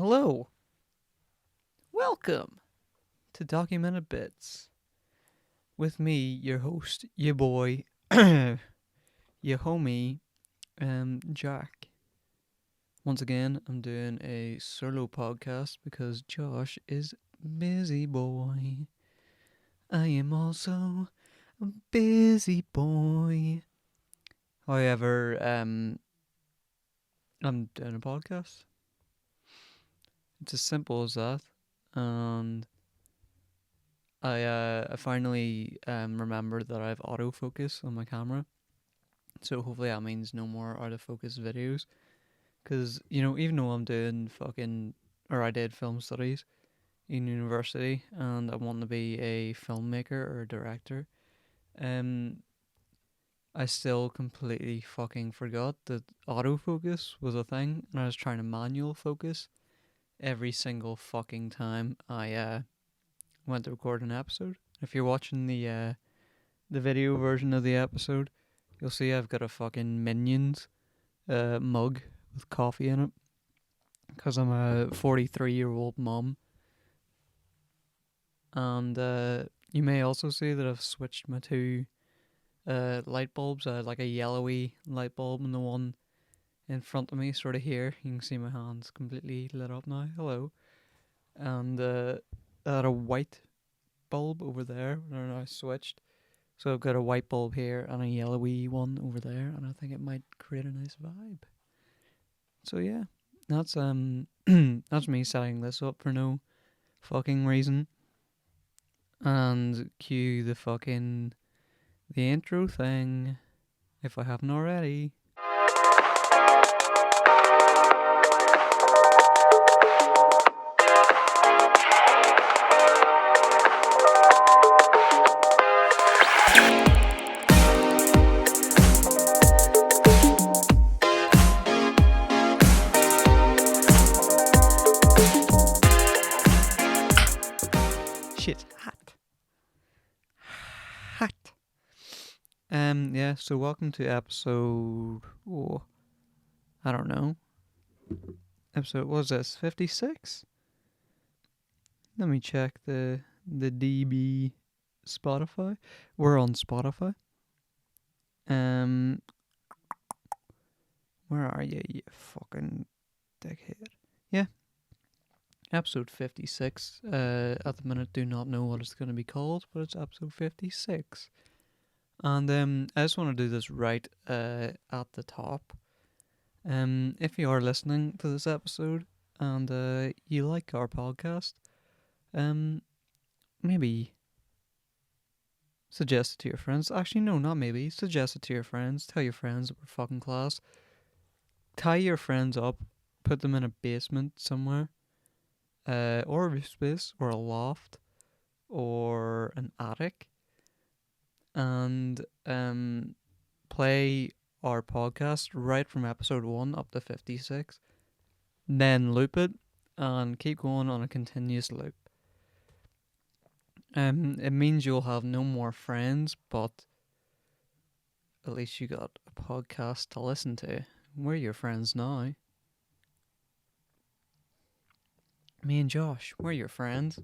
Hello. Welcome to Documented Bits. With me, your host, your boy, your homie, Jack. Once again, I'm doing a solo podcast because Josh is busy boy. I am also a busy boy. However, I'm doing a podcast. It's as simple as that. And I finally remembered that I have autofocus on my camera. So hopefully that means no more out of focus videos. Because, even though I'm doing I did film studies in university and I want to be a filmmaker or a director, I still completely fucking forgot that autofocus was a thing and I was trying to manual focus every single fucking time I went to record an episode. If you're watching the video version of the episode, you'll see I've got a fucking Minions mug with coffee in it because I'm a 43-year-old mum. And you may also see that I've switched my two light bulbs. I had like a yellowy light bulb and the one in front of me, sort of here. You can see my hands completely lit up now. Hello. And I had a white bulb over there, and I switched. So I've got a white bulb here and a yellowy one over there, and I think it might create a nice vibe. So yeah, that's that's me setting this up for no fucking reason. And cue the intro thing, if I haven't already. Shit, hot. Yeah, so welcome to episode, I don't know. What was this, 56? Let me check the DB Spotify. We're on Spotify. Where are you fucking dickhead? Yeah. Episode 56. At the minute, do not know what it's going to be called, but it's episode 56. And I just want to do this right at the top. If you are listening to this episode and you like our podcast, maybe suggest it to your friends. Actually, no, not maybe. Suggest it to your friends. Tell your friends that we're fucking class. Tie your friends up. Put them in a basement somewhere. Or a roof space. Or a loft. Or an attic. And play our podcast right from episode 1 up to 56. Then loop it. And keep going on a continuous loop. It means you'll have no more friends, but at least you got a podcast to listen to. We're your friends now. Me and Josh, we're your friends.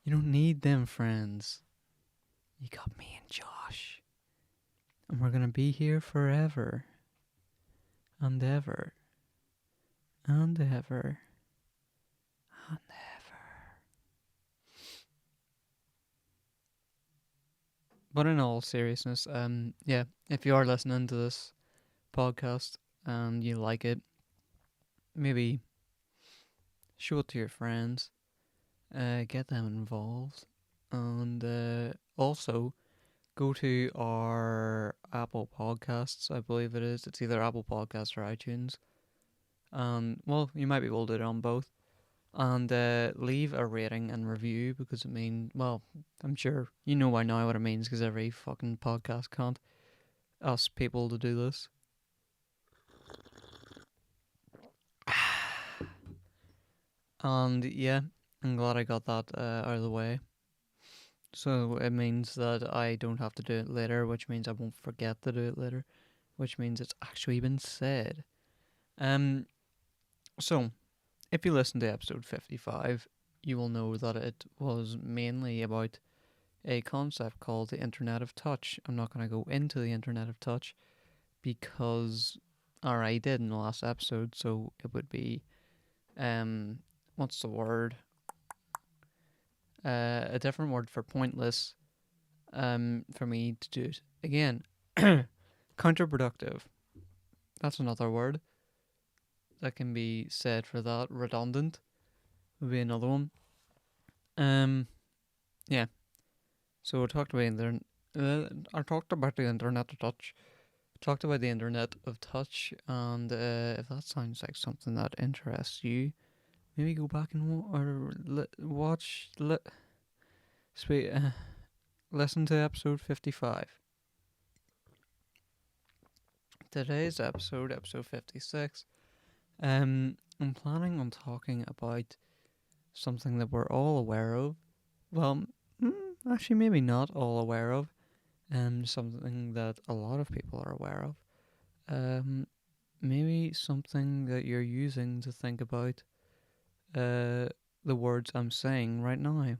You don't need them friends. You got me and Josh. And we're gonna be here forever. And ever. And ever. And ever. But in all seriousness, yeah, if you are listening to this podcast and you like it, maybe show it to your friends, get them involved, and also go to our Apple Podcasts, I believe it is. It's either Apple Podcasts or iTunes. Well, you might be able to do it on both. And leave a rating and review because it means, well, I'm sure you know by now what it means because every fucking podcast can't ask people to do this. And yeah, I'm glad I got that out of the way. So it means that I don't have to do it later, which means I won't forget to do it later, which means it's actually been said. So if you listen to episode 55, you will know that it was mainly about a concept called the Internet of Touch. I'm not going to go into the Internet of Touch because I already did in the last episode, so it would be, what's the word? A different word for pointless, for me to do it again. Counterproductive. That's another word that can be said for that. Redundant would be another one. Yeah. So I talked about I talked about the Internet of Touch. Talked about the Internet of Touch, and if that sounds like something that interests you, maybe go back and listen to episode 55. Today's episode 56. I'm planning on talking about something that we're all aware of. Well, actually, maybe not all aware of. Something that a lot of people are aware of. Maybe something that you're using to think about the words I'm saying right now.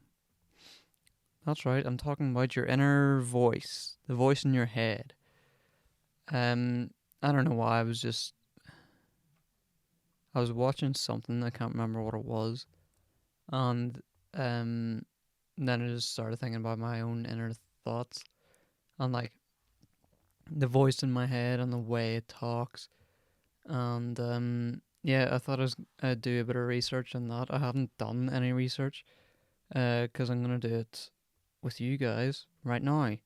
That's right, I'm talking about your inner voice, the voice in your head. I don't know why, I was watching something, I can't remember what it was, and then I just started thinking about my own inner thoughts, and like the voice in my head and the way it talks. And yeah, I thought I'd do a bit of research on that. I haven't done any research because I'm going to do it with you guys right now.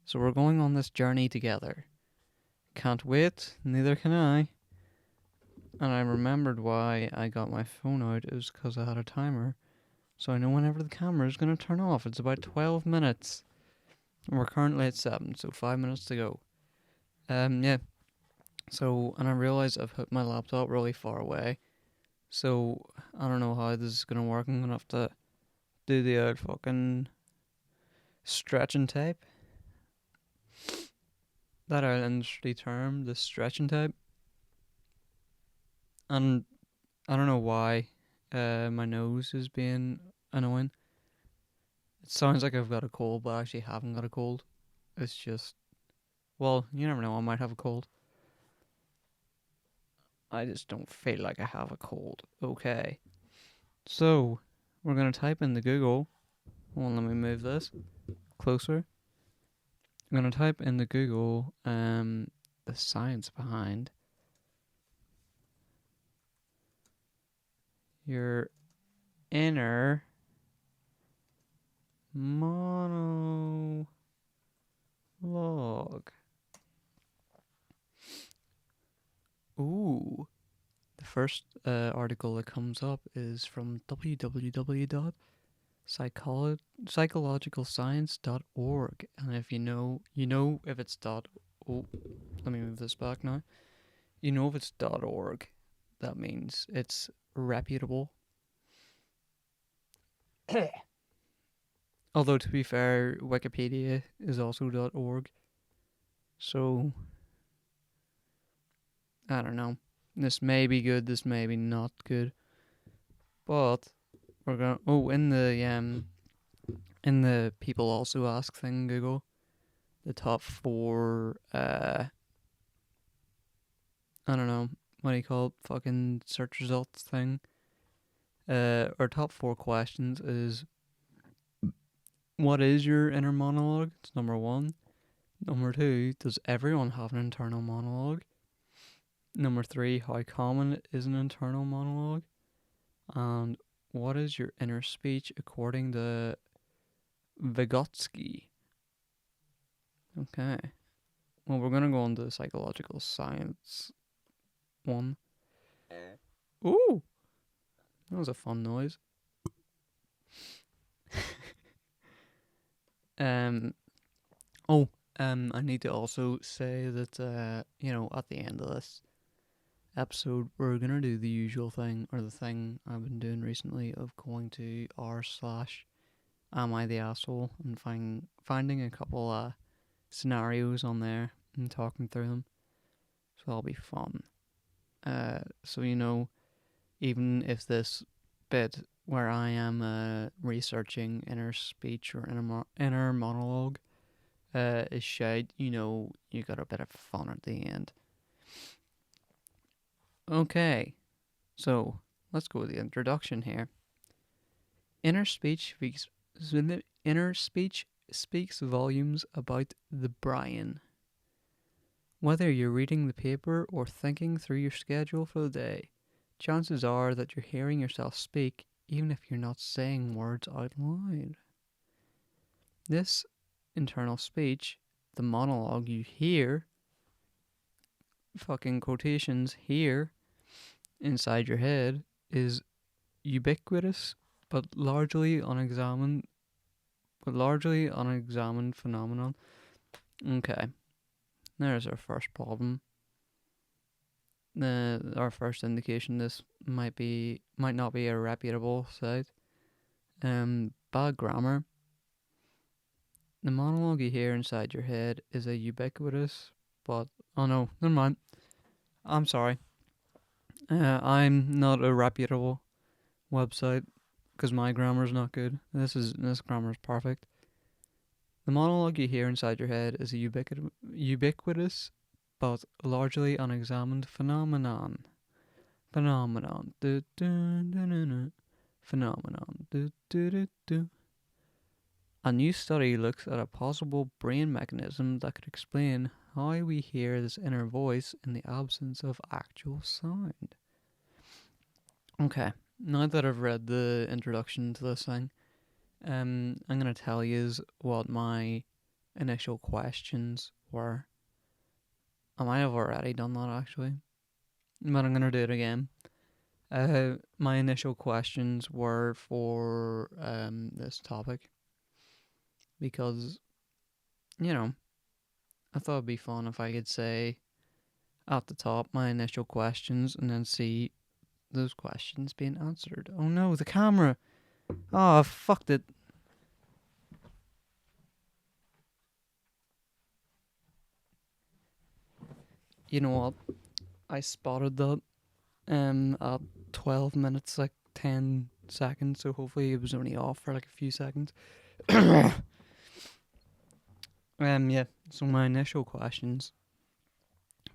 So we're going on this journey together. Can't wait, neither can I. And I remembered why I got my phone out. It was because I had a timer. So I know whenever the camera is going to turn off. It's about 12 minutes. We're currently at 7, so 5 minutes to go. Yeah. So, and I realised I've put my laptop really far away. So, I don't know how this is going to work. I'm going to have to do the old fucking stretching tape. That old industry term, the stretching tape. And I don't know why my nose is being annoying. It sounds like I've got a cold, but I actually haven't got a cold. It's just, well, you never know, I might have a cold. I just don't feel like I have a cold. Okay. So, we're going to type in the Google. Well, let me move this closer. I'm going to type in the Google the science behind your inner monologue. Ooh. The first article that comes up is from www.psychologicalscience.org. And if you know if it's oh, let me move this back now. You know if it's .org, that means it's reputable. Although, to be fair, Wikipedia is also .org. So, I don't know. This may be good, this may be not good. But we're gonna in the people also ask thing Google, the top 4 I don't know, what do you call it, fucking search results thing. Our top 4 questions is, what is your inner monologue? It's number 1. Number 2, does everyone have an internal monologue? Number 3, how common is an internal monologue? And what is your inner speech according to Vygotsky? Okay. Well, we're gonna go on to the psychological science one. Ooh! That was a fun noise. I need to also say that, at the end of this episode, we're gonna do the usual thing, or the thing I've been doing recently, of going to r/AmITheAsshole and finding a couple scenarios on there and talking through them. So that'll be fun. So even if this bit where I am researching inner speech or inner monologue is shite, you got a bit of fun at the end. Okay, so let's go with the introduction here. Inner speech speaks volumes about the Brian. Whether you're reading the paper or thinking through your schedule for the day, chances are that you're hearing yourself speak even if you're not saying words out loud. This internal speech, the monologue you hear, fucking quotations here inside your head, is ubiquitous but largely unexamined phenomenon. Okay, there's our first problem. Our first indication this might not be a reputable site. Bad grammar. The monologue you hear inside your head is a ubiquitous, but oh no, never mind. I'm sorry. I'm not a reputable website because my grammar's not good. This grammar's perfect. The monologue you hear inside your head is a ubiquitous but largely unexamined phenomenon. Phenomenon. Du, du, du, du, du. Phenomenon. Du, du, du, du. A new study looks at a possible brain mechanism that could explain how we hear this inner voice in the absence of actual sound. Okay, now that I've read the introduction to this thing, I'm going to tell you what my initial questions were. I might have already done that actually, but I'm going to do it again. My initial questions were for this topic because, I thought it'd be fun if I could say at the top my initial questions and then see those questions being answered. Oh no, the camera! Oh, I fucked it. You know what? I spotted that at 12 minutes, like 10 seconds, so hopefully it was only off for like a few seconds. Yeah, so my initial questions.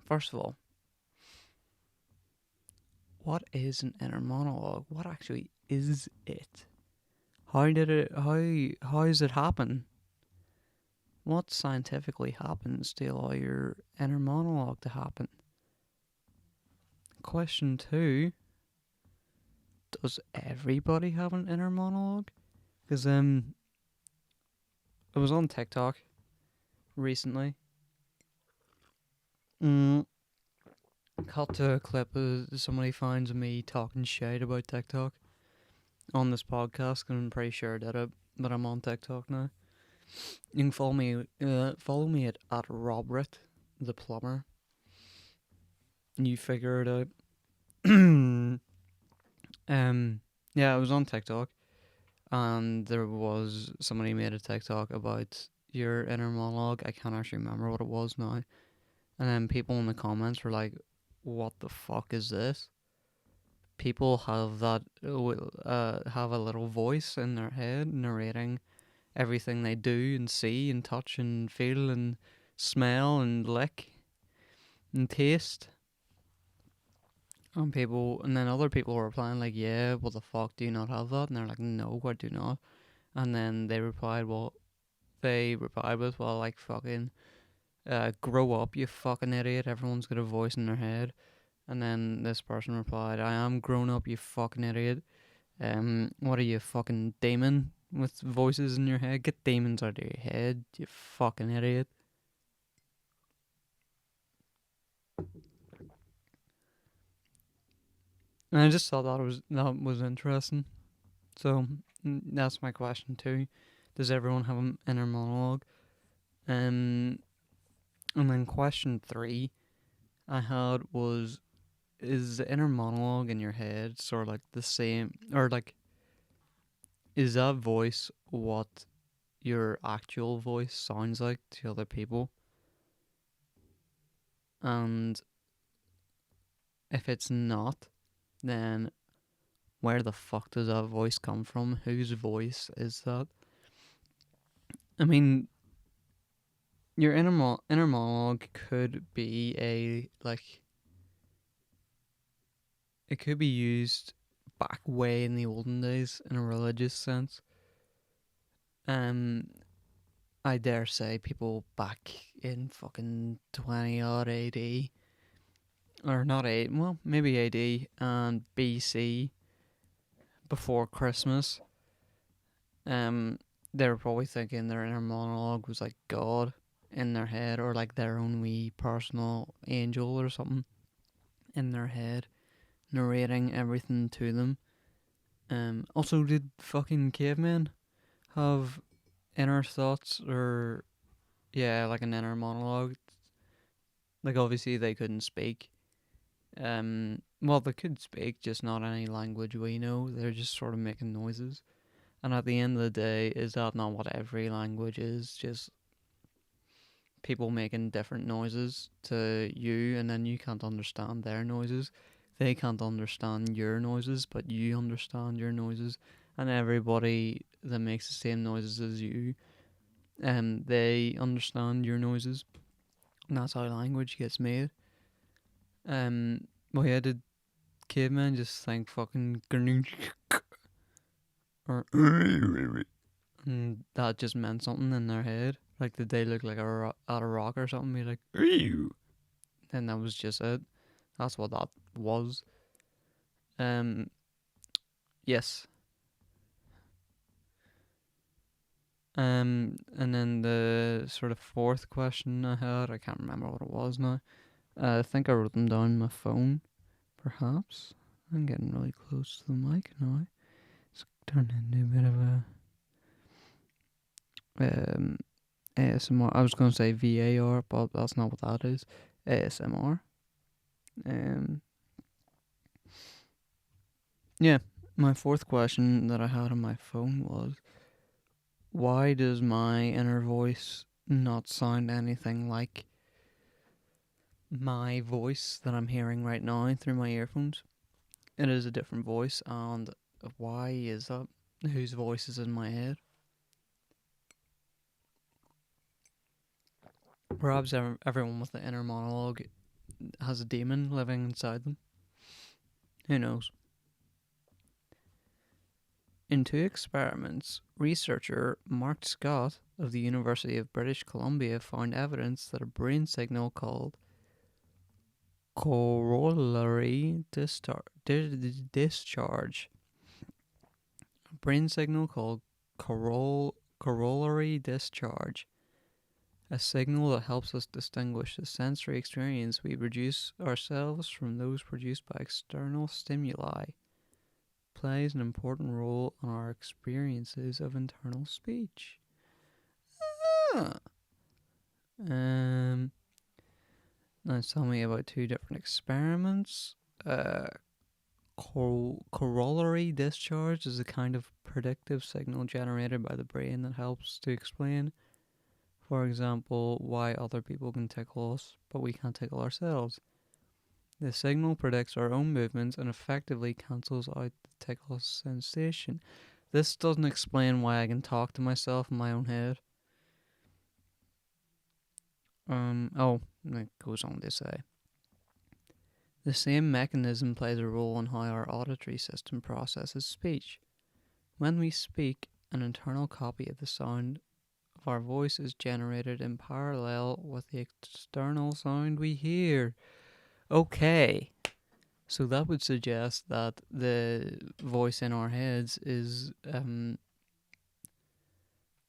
First of all, what is an inner monologue? What actually is it? How does it happen? What scientifically happens to allow your inner monologue to happen? Question 2, does everybody have an inner monologue? Because I was on TikTok recently. Cut to a clip of somebody finds me talking shit about TikTok on this podcast, and I'm pretty sure I did it, but I'm on TikTok now. You can follow me at Robert the Plumber. You figure it out. Yeah, I was on TikTok, and there was somebody made a TikTok about your inner monologue. I can't actually remember what it was now. And then people in the comments were like, "What the fuck is this?" People have have a little voice in their head narrating everything they do and see and touch and feel and smell and lick and taste. And then other people were replying like, "Yeah, what the fuck, do you not have that?" And they're like, "No, I do not." And then they replied with, "Well, like fucking, grow up, you fucking idiot. Everyone's got a voice in their head." And then this person replied, "I am grown up, you fucking idiot. What are you, fucking demon with voices in your head? Get demons out of your head, you fucking idiot." And I just thought that was interesting. So that's my question too. Does everyone have an inner monologue? And then question 3 I had was, is the inner monologue in your head sort of like the same, or like, is that voice what your actual voice sounds like to other people? And if it's not, then where the fuck does that voice come from? Whose voice is that? I mean, your inner monologue could be it could be used back way in the olden days in a religious sense. I dare say people back in fucking 20 odd AD, or not maybe AD and BC, before Christmas. They were probably thinking their inner monologue was like God in their head, or like their own wee personal angel or something in their head, narrating everything to them. Also, did fucking cavemen have inner thoughts, or like an inner monologue? Like, obviously they couldn't speak. Well, they could speak, just not any language we know. They're just sort of making noises. And at the end of the day, is that not what every language is? Just people making different noises to you, and then you can't understand their noises. They can't understand your noises, but you understand your noises. And everybody that makes the same noises as you, they understand your noises. And that's how language gets made. Well, yeah, did cavemen just think fucking or and that just meant something in their head? Like, did they look like at a rock or something? Be like, and that was just it. That's what that was. Yes. And then the sort of fourth question I had, I can't remember what it was now. I think I wrote them down on my phone, perhaps. I'm getting really close to the mic now. It's turned into a bit of a ASMR. I was going to say VAR, but that's not what that is. ASMR. Yeah, my fourth question that I had on my phone was, why does my inner voice not sound anything like my voice that I'm hearing right now through my earphones? It is a different voice, and why is that? Whose voice is in my head? Perhaps everyone with the inner monologue has a demon living inside them. Who knows? In two experiments, researcher Mark Scott of the University of British Columbia found evidence that a brain signal called corollary discharge. A brain signal called corollary discharge. A signal that helps us distinguish the sensory experience we produce ourselves from those produced by external stimuli, plays an important role in our experiences of internal speech. Now tell me about two different experiments. Corollary discharge is a kind of predictive signal generated by the brain that helps to explain, for example, why other people can tickle us, but we can't tickle ourselves. The signal predicts our own movements and effectively cancels out the tickle sensation. This doesn't explain why I can talk to myself in my own head. It goes on to say, the same mechanism plays a role in how our auditory system processes speech. When we speak, an internal copy of the sound of our voice is generated in parallel with the external sound we hear. Okay, so that would suggest that the voice in our heads is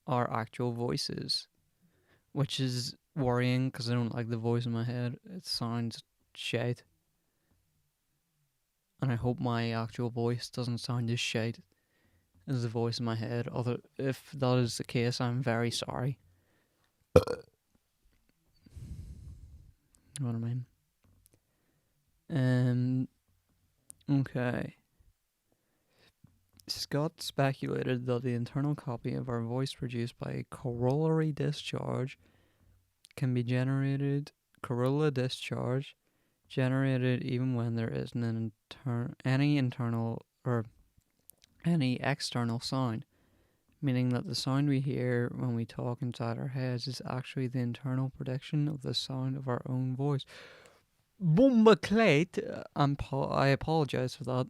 our actual voices, which is worrying because I don't like the voice in my head. It sounds shite. And I hope my actual voice doesn't sound as shite as the voice in my head. If that is the case, I'm very sorry. You know what I mean? Okay. Scott speculated that the internal copy of our voice produced by a corollary discharge can be generated even when there isn't any internal, or any external sound, meaning that the sound we hear when we talk inside our heads is actually the internal prediction of the sound of our own voice. Bombaclate! I apologise for that.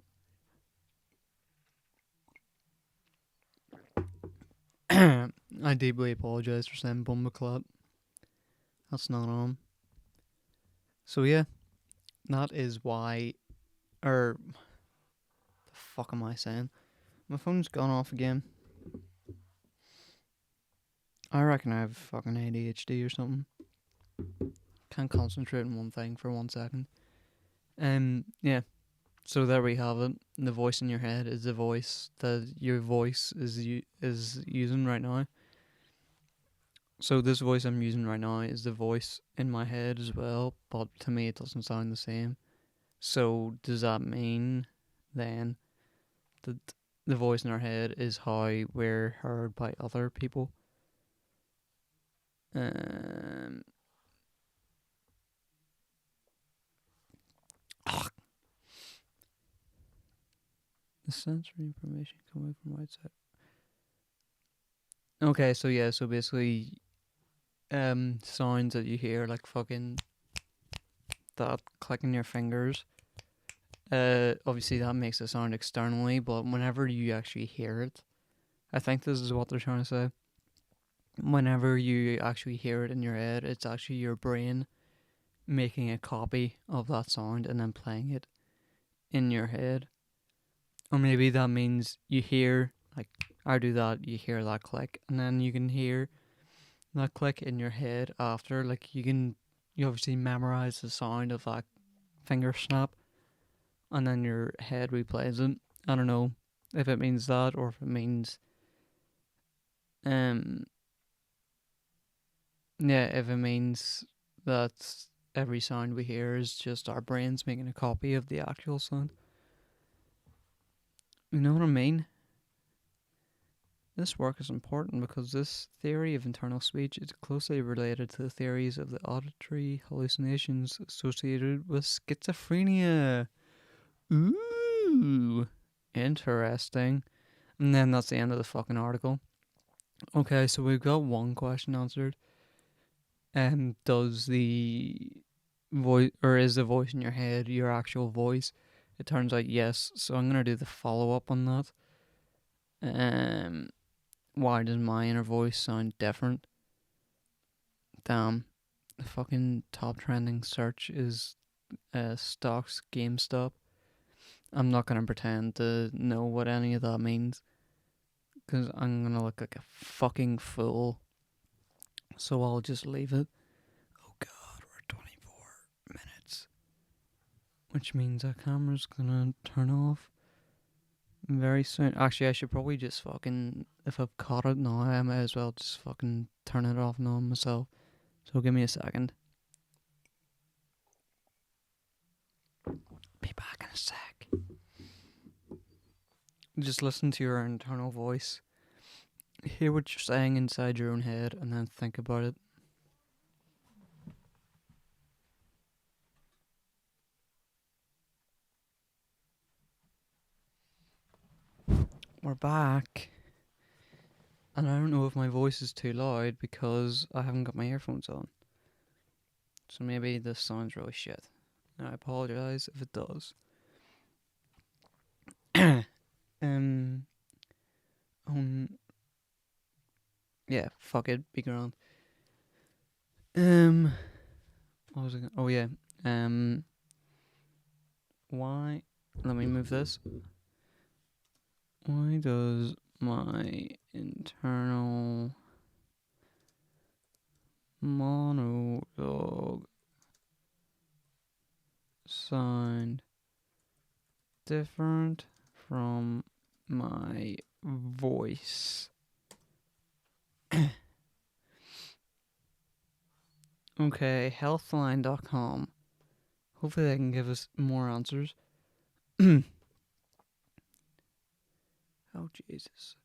I deeply apologise for saying Bumbaclot. That's not on. So yeah, that is why, or the fuck am I saying? My phone's gone off again. I reckon I have fucking ADHD or something. Can't concentrate on one thing for 1 second. Yeah. So there we have it. The voice in your head is the voice that your voice is using right now. So this voice I'm using right now is the voice in my head as well, but to me it doesn't sound the same. So does that mean then that the voice in our head is how we're heard by other people? The sensory information coming from outside. Okay, so yeah, so basically, sounds that you hear, like fucking that clicking your fingers. Obviously that makes a sound externally, but whenever you actually hear it, I think this is what they're trying to say. Whenever you actually hear it in your head, it's actually your brain making a copy of that sound and then playing it in your head. Or maybe that means you hear, like, I do that, you hear that click, and then you can hear that click in your head after. Like, you obviously memorize the sound of that finger snap, and then your head replays it. I don't know if it means that or if it means, if it means that every sound we hear is just our brains making a copy of the actual sound. You know what I mean? This work is important because this theory of internal speech is closely related to the theories of the auditory hallucinations associated with schizophrenia. Ooh, interesting. And then that's the end of the fucking article. Okay, so we've got one question answered. Does the voice, or is the voice in your head your actual voice? It turns out yes, so I'm gonna do the follow up on that. Why does my inner voice sound different? Damn, the fucking top trending search is stocks GameStop. I'm not gonna pretend to know what any of that means, because I'm gonna look like a fucking fool. So I'll just leave it. Oh god, we're at 24 minutes. Which means our camera's gonna turn off very soon. Actually, I should probably just fucking, if I've caught it now, I might as well just fucking turn it off now myself. So give me a second. Be back in a sec. Just listen to your internal voice. Hear what you're saying inside your own head and then think about it. We're back. And I don't know if my voice is too loud because I haven't got my earphones on. So maybe this sounds really shit. And I apologise if it does. Yeah, fuck it, be grand. What was I gonna, oh yeah, why, let me move this. Why does my internal monologue sound different from my voice? Okay, healthline.com. Hopefully they can give us more answers. Oh, Jesus.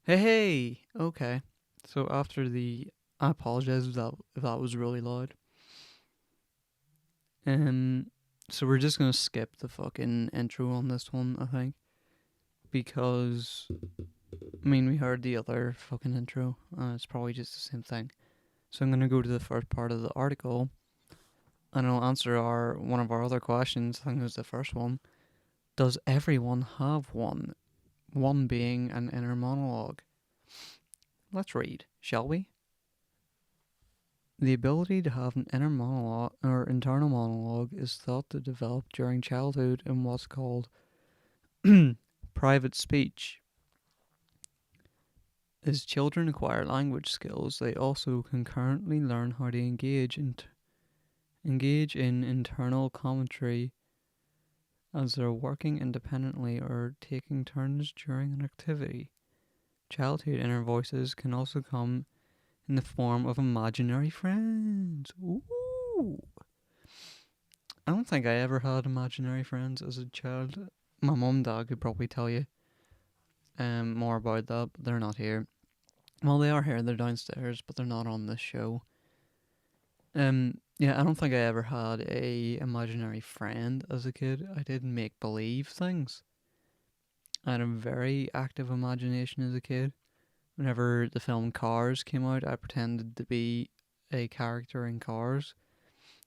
Hey! Okay. So after the... I apologize if that was really loud. So we're just gonna skip the fucking intro on this one, I think. because, I mean, we heard the other fucking intro, and it's probably just the same thing. So I'm going to go to the first part of the article, and I'll answer one of our other questions. I think it was the first one. Does everyone have one? One being an inner monologue. Let's read, shall we? The ability to have an inner monologue or internal monologue is thought to develop during childhood in what's called private speech. As children acquire language skills, they also concurrently learn how to engage in internal commentary as they're working independently or taking turns during an activity. Childhood inner voices can also come in the form of imaginary friends. Ooh. I don't think I ever had imaginary friends as a child. My mum and dad could probably tell you more about that, but they're not here. Well, they are here, they're downstairs, but they're not on this show. Yeah, I don't think I ever had a imaginary friend as a kid. I did make believe things. I had a very active imagination as a kid. Whenever the film Cars came out, I pretended to be a character in Cars,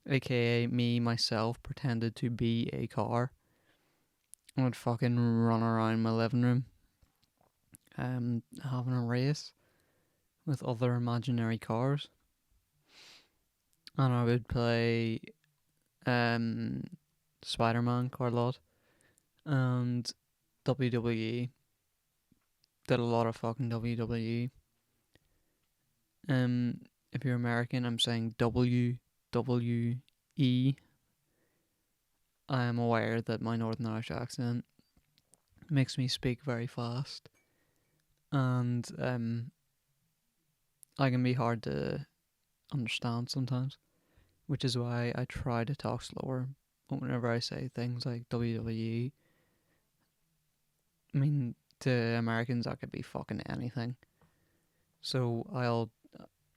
aka me myself pretended to be a car. I would fucking run around my living room, having a race with other imaginary cars, and I would play Spider-Man quite a lot, and WWE. Did a lot of fucking WWE. If you're American, I'm saying WWE. I am aware that my Northern Irish accent makes me speak very fast, and I can be hard to understand sometimes, which is why I try to talk slower. But whenever I say things like WWE, I mean, to Americans that could be fucking anything. So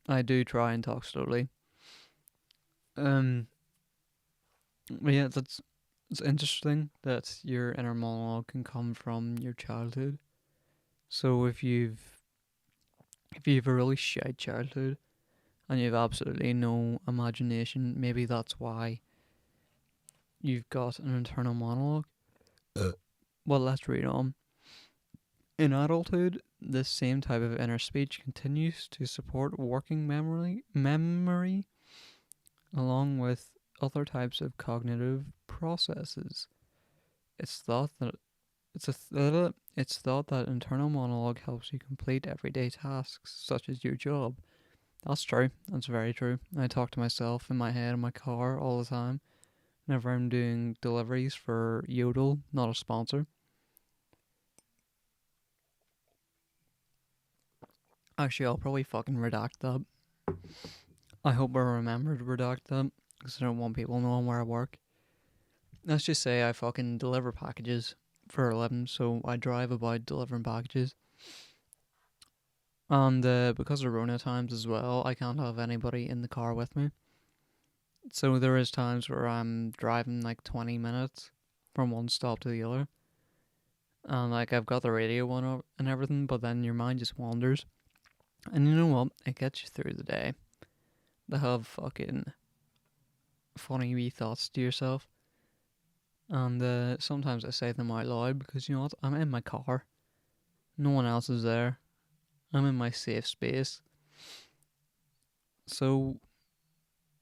I do try and talk slowly. But yeah, it's interesting that your inner monologue can come from your childhood. So if you've a really shy childhood and you've absolutely no imagination, maybe that's why you've got an internal monologue. Well, let's read on. In adulthood, this same type of inner speech continues to support working memory along with other types of cognitive processes. It's thought that internal monologue helps you complete everyday tasks such as your job. That's true. That's very true. I talk to myself in my head in my car all the time. Whenever I'm doing deliveries for Yodel, not a sponsor. Actually, I'll probably fucking redact that. I hope I remember to redact that, because I don't want people knowing where I work. Let's just say I fucking deliver packages for a living, so I drive about delivering packages. And because of Rona times as well, I can't have anybody in the car with me. So there is times where I'm driving like 20 minutes from one stop to the other. And like I've got the radio on and everything, but then your mind just wanders. And you know what? It gets you through the day. To have fucking funny wee thoughts to yourself. And sometimes I say them out loud because you know what? I'm in my car. No one else is there. I'm in my safe space. So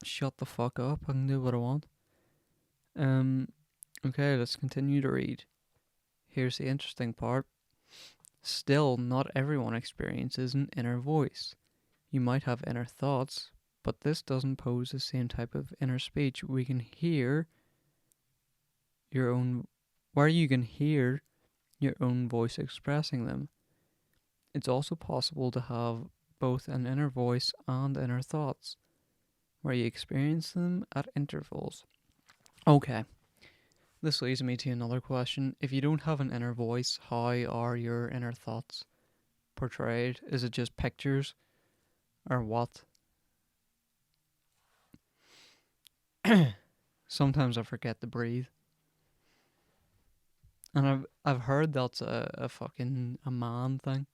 shut the fuck up. I can do what I want. Okay, let's continue to read. Here's the interesting part. Still, not everyone experiences an inner voice. You might have inner thoughts, but this doesn't pose the same type of inner speech we can hear your own, where you can hear your own voice expressing them. It's also possible to have both an inner voice and inner thoughts, where you experience them at intervals. Okay, this leads me to another question. If you don't have an inner voice, how are your inner thoughts portrayed? Is it just pictures? Or what? Sometimes I forget to breathe. And I've heard that's a fucking a man thing.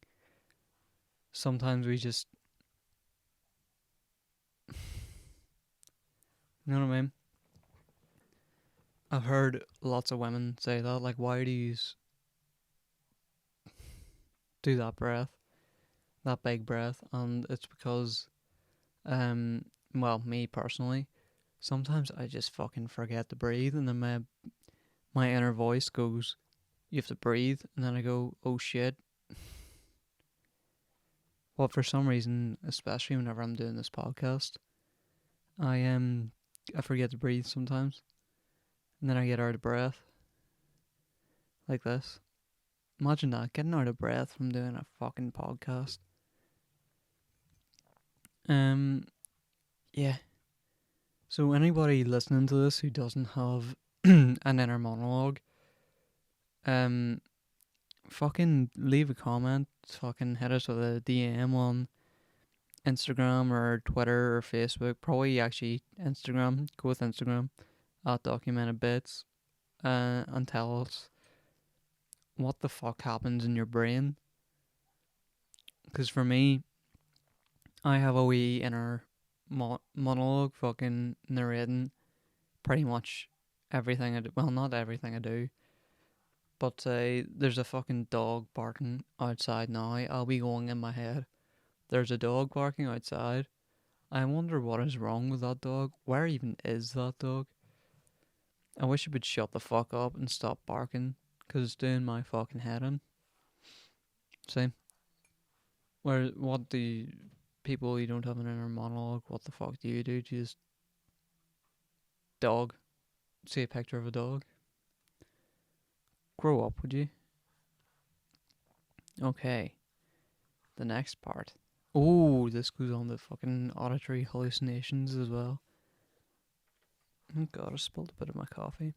Sometimes we just, you know what I mean? I've heard lots of women say that, like, why do you do that breath, that big breath? And it's because, well, me personally, sometimes I just fucking forget to breathe, and then my inner voice goes, "You have to breathe," and then I go, "Oh shit." But for some reason, especially whenever I'm doing this podcast, I forget to breathe sometimes, and then I get out of breath like this. Imagine that, getting out of breath from doing a fucking podcast. Um, yeah. So anybody listening to this who doesn't have an inner monologue, um, fucking leave a comment. Fucking hit us with a DM on Instagram or Twitter or Facebook. Probably actually Instagram. Go with Instagram at Documented Bits. And tell us what the fuck happens in your brain. Because for me, I have a wee inner monologue fucking narrating pretty much everything I do. Well, not everything I do, but there's a fucking dog barking outside now. I'll be going in my head, there's a dog barking outside. I wonder what is wrong with that dog. Where even is that dog? I wish it would shut the fuck up and stop barking, because it's doing my fucking head in. See? What do people who don't have an inner monologue, what the fuck do you do? Do you just dog? See a picture of a dog? Grow up, would you? Okay. The next part. Oh, this goes on to fucking auditory hallucinations as well. Oh god, I spilled a bit of my coffee.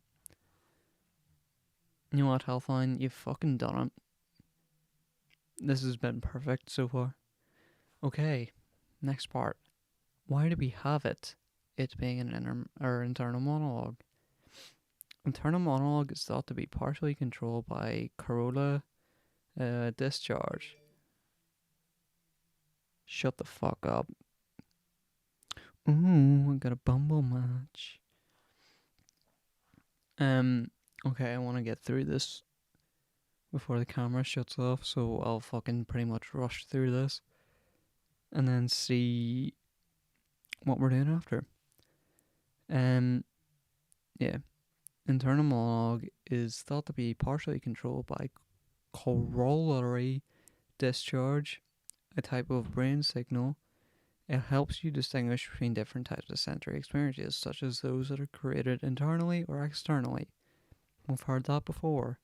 You know what, Healthline? You've fucking done it. This has been perfect so far. Okay, next part. Why do we have it? It being an internal monologue. Internal monologue is thought to be partially controlled by corolla discharge. Shut the fuck up. Ooh, I got a bumble match. Okay, I want to get through this before the camera shuts off, so I'll fucking pretty much rush through this and then see what we're doing after. Yeah. Internal monologue is thought to be partially controlled by corollary discharge, a type of brain signal. It helps you distinguish between different types of sensory experiences, such as those that are created internally or externally. We've heard that before.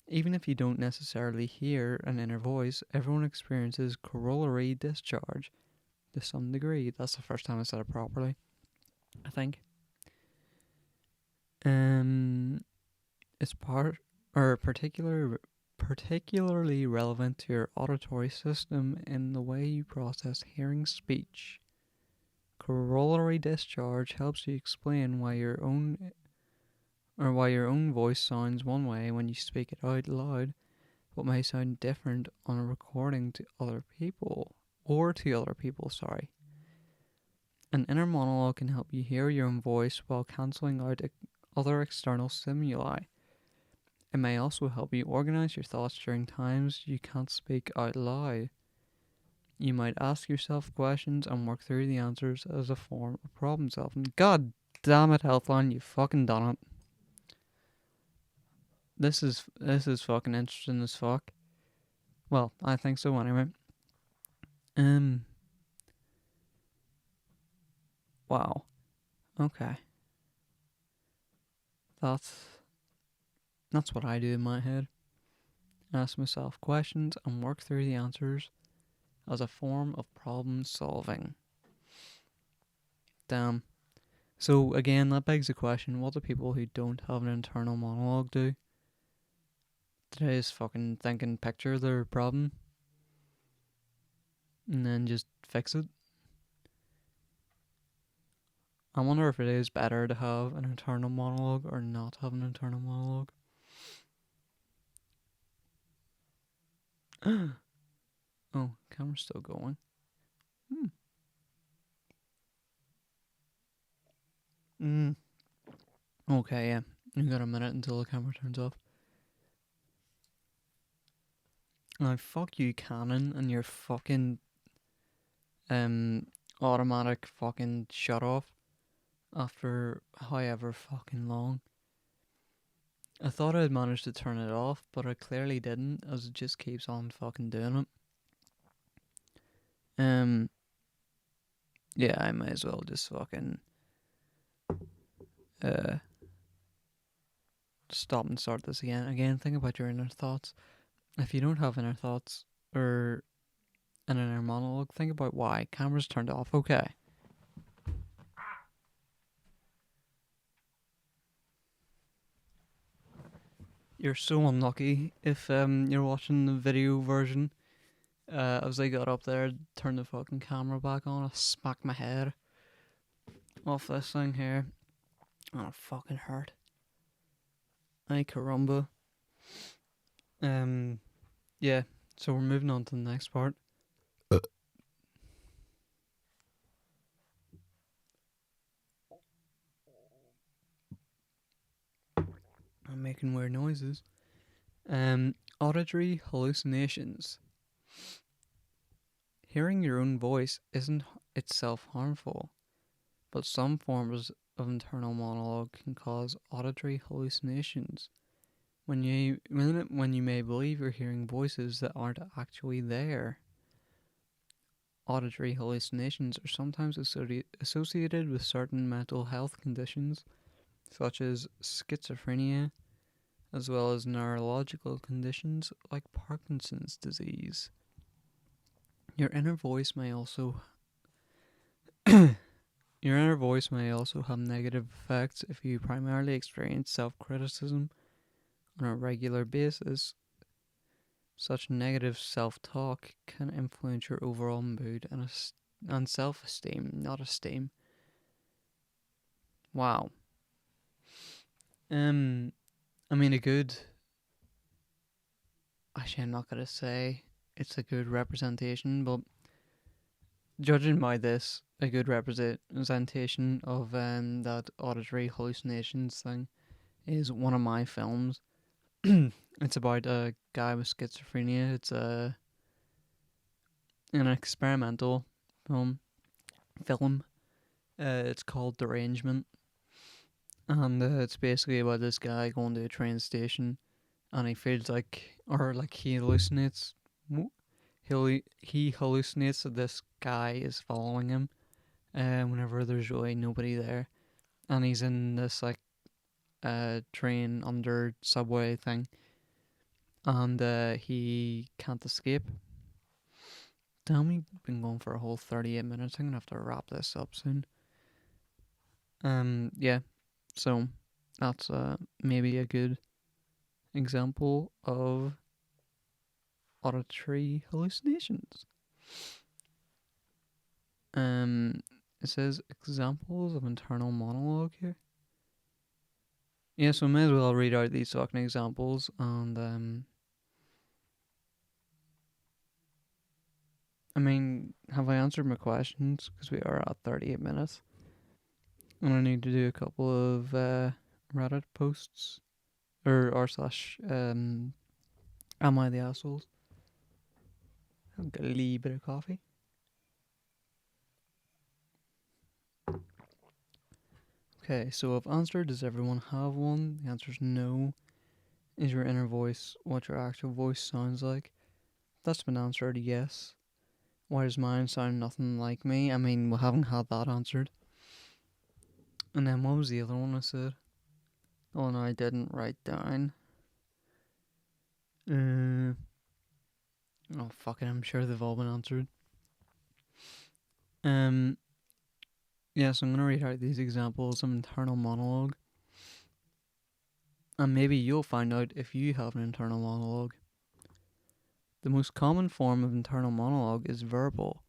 Even if you don't necessarily hear an inner voice, everyone experiences corollary discharge to some degree. That's the first time I said it properly, I think. It's particularly relevant to your auditory system in the way you process hearing speech. Corollary discharge helps you explain why your own voice sounds one way when you speak it out loud, but may sound different on a recording to other people. Sorry. An inner monologue can help you hear your own voice while cancelling out other external stimuli. It may also help you organize your thoughts during times you can't speak out loud. You might ask yourself questions and work through the answers as a form of problem solving. God damn it, Healthline, you fucking done it. This is fucking interesting as fuck. Well, I think so anyway. Wow. Okay. That's what I do in my head. Ask myself questions and work through the answers as a form of problem solving. Damn. So again, that begs the question, what do people who don't have an internal monologue do? Do they just fucking think and picture their problem and then just fix it? I wonder if it is better to have an internal monologue or not have an internal monologue. Oh, camera's still going. Mm. Okay, yeah. You got a minute until the camera turns off. Now, fuck you, Canon, and your fucking um automatic fucking shut off after however fucking long. I thought I'd managed to turn it off, but I clearly didn't, as it just keeps on fucking doing it. Yeah, I might as well just fucking uh stop and start this again. Again, think about your inner thoughts. If you don't have inner thoughts or an inner monologue, think about why. Camera's turned off. Okay. You're so unlucky if you're watching the video version. As I got up there, turned the fucking camera back on, I smacked my head off this thing here. Oh, it fucking hurt. Ay caramba. Yeah. So we're moving on to the next part. I'm making weird noises. Auditory hallucinations. Hearing your own voice isn't itself harmful, but some forms of internal monologue can cause auditory hallucinations. When you may believe you're hearing voices that aren't actually there. Auditory hallucinations are sometimes associated with certain mental health conditions, such as schizophrenia, as well as neurological conditions like Parkinson's disease. Your inner voice may also have negative effects if you primarily experience self-criticism on a regular basis. Such negative self-talk can influence your overall mood and self-esteem, not esteem. Wow. I mean, actually, I'm not gonna say it's a good representation, but judging by this, a good representation of that auditory hallucinations thing is one of my films. It's about a guy with schizophrenia. It's an experimental film. It's called Derangement, and it's basically about this guy going to a train station, and he feels like, or like he hallucinates. He hallucinates that this guy is following him, whenever there's really nobody there, and he's in this like train under subway thing, and he can't escape. Damn, we've been going for a whole 38 minutes. I'm gonna have to wrap this up soon. Yeah, so that's maybe a good example of auditory hallucinations. It says examples of internal monologue here. Yeah, so I may as well read out these fucking examples, and I mean, have I answered my questions? Because we are at 38 minutes. And I need to do a couple of Reddit posts. Or r slash am I the assholes? I'll get a little bit of coffee. Okay, so I've answered, does everyone have one? The answer is no. Is your inner voice what your actual voice sounds like? That's been answered, yes. Why does mine sound nothing like me? I mean, we haven't had that answered. And then what was the other one I said? Oh no, I didn't write down. Oh fuck it, I'm sure they've all been answered. Yeah, so I'm gonna read out these examples of internal monologue. And maybe you'll find out if you have an internal monologue. The most common form of internal monologue is verbal,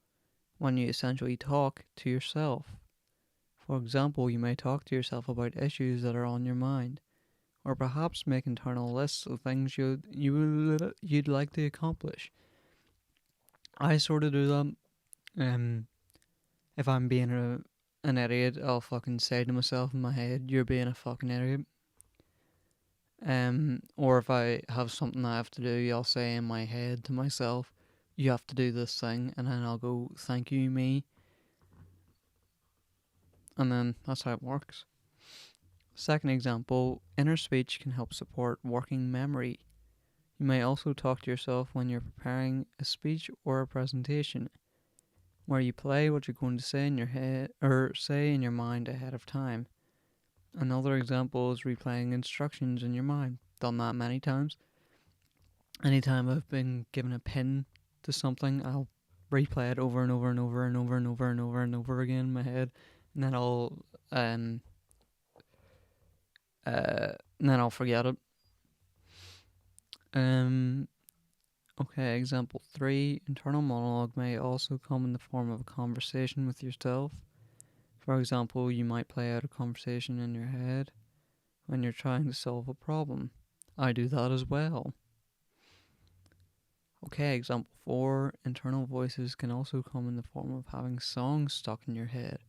when you essentially talk to yourself. For example, you may talk to yourself about issues that are on your mind, or perhaps make internal lists of things you'd like to accomplish. I sort of do that. If I'm being an idiot, I'll fucking say to myself in my head, "You're being a fucking idiot." Or if I have something I have to do, I'll say in my head to myself, "You have to do this thing," and then I'll go, "Thank you, me," and then that's how it works. Second example, inner speech can help support working memory. You may also talk to yourself when you're preparing a speech or a presentation, where you play what you're going to say in your head or say in your mind ahead of time. Another example is replaying instructions in your mind. Done that many times. Anytime I've been given a pin to something, I'll replay it over and over and over and over and over and over and over again in my head, and then I'll forget it. Okay, example 3. Internal monologue may also come in the form of a conversation with yourself. For example, you might play out a conversation in your head when you're trying to solve a problem. I do that as well. Okay, example 4. Internal voices can also come in the form of having songs stuck in your head.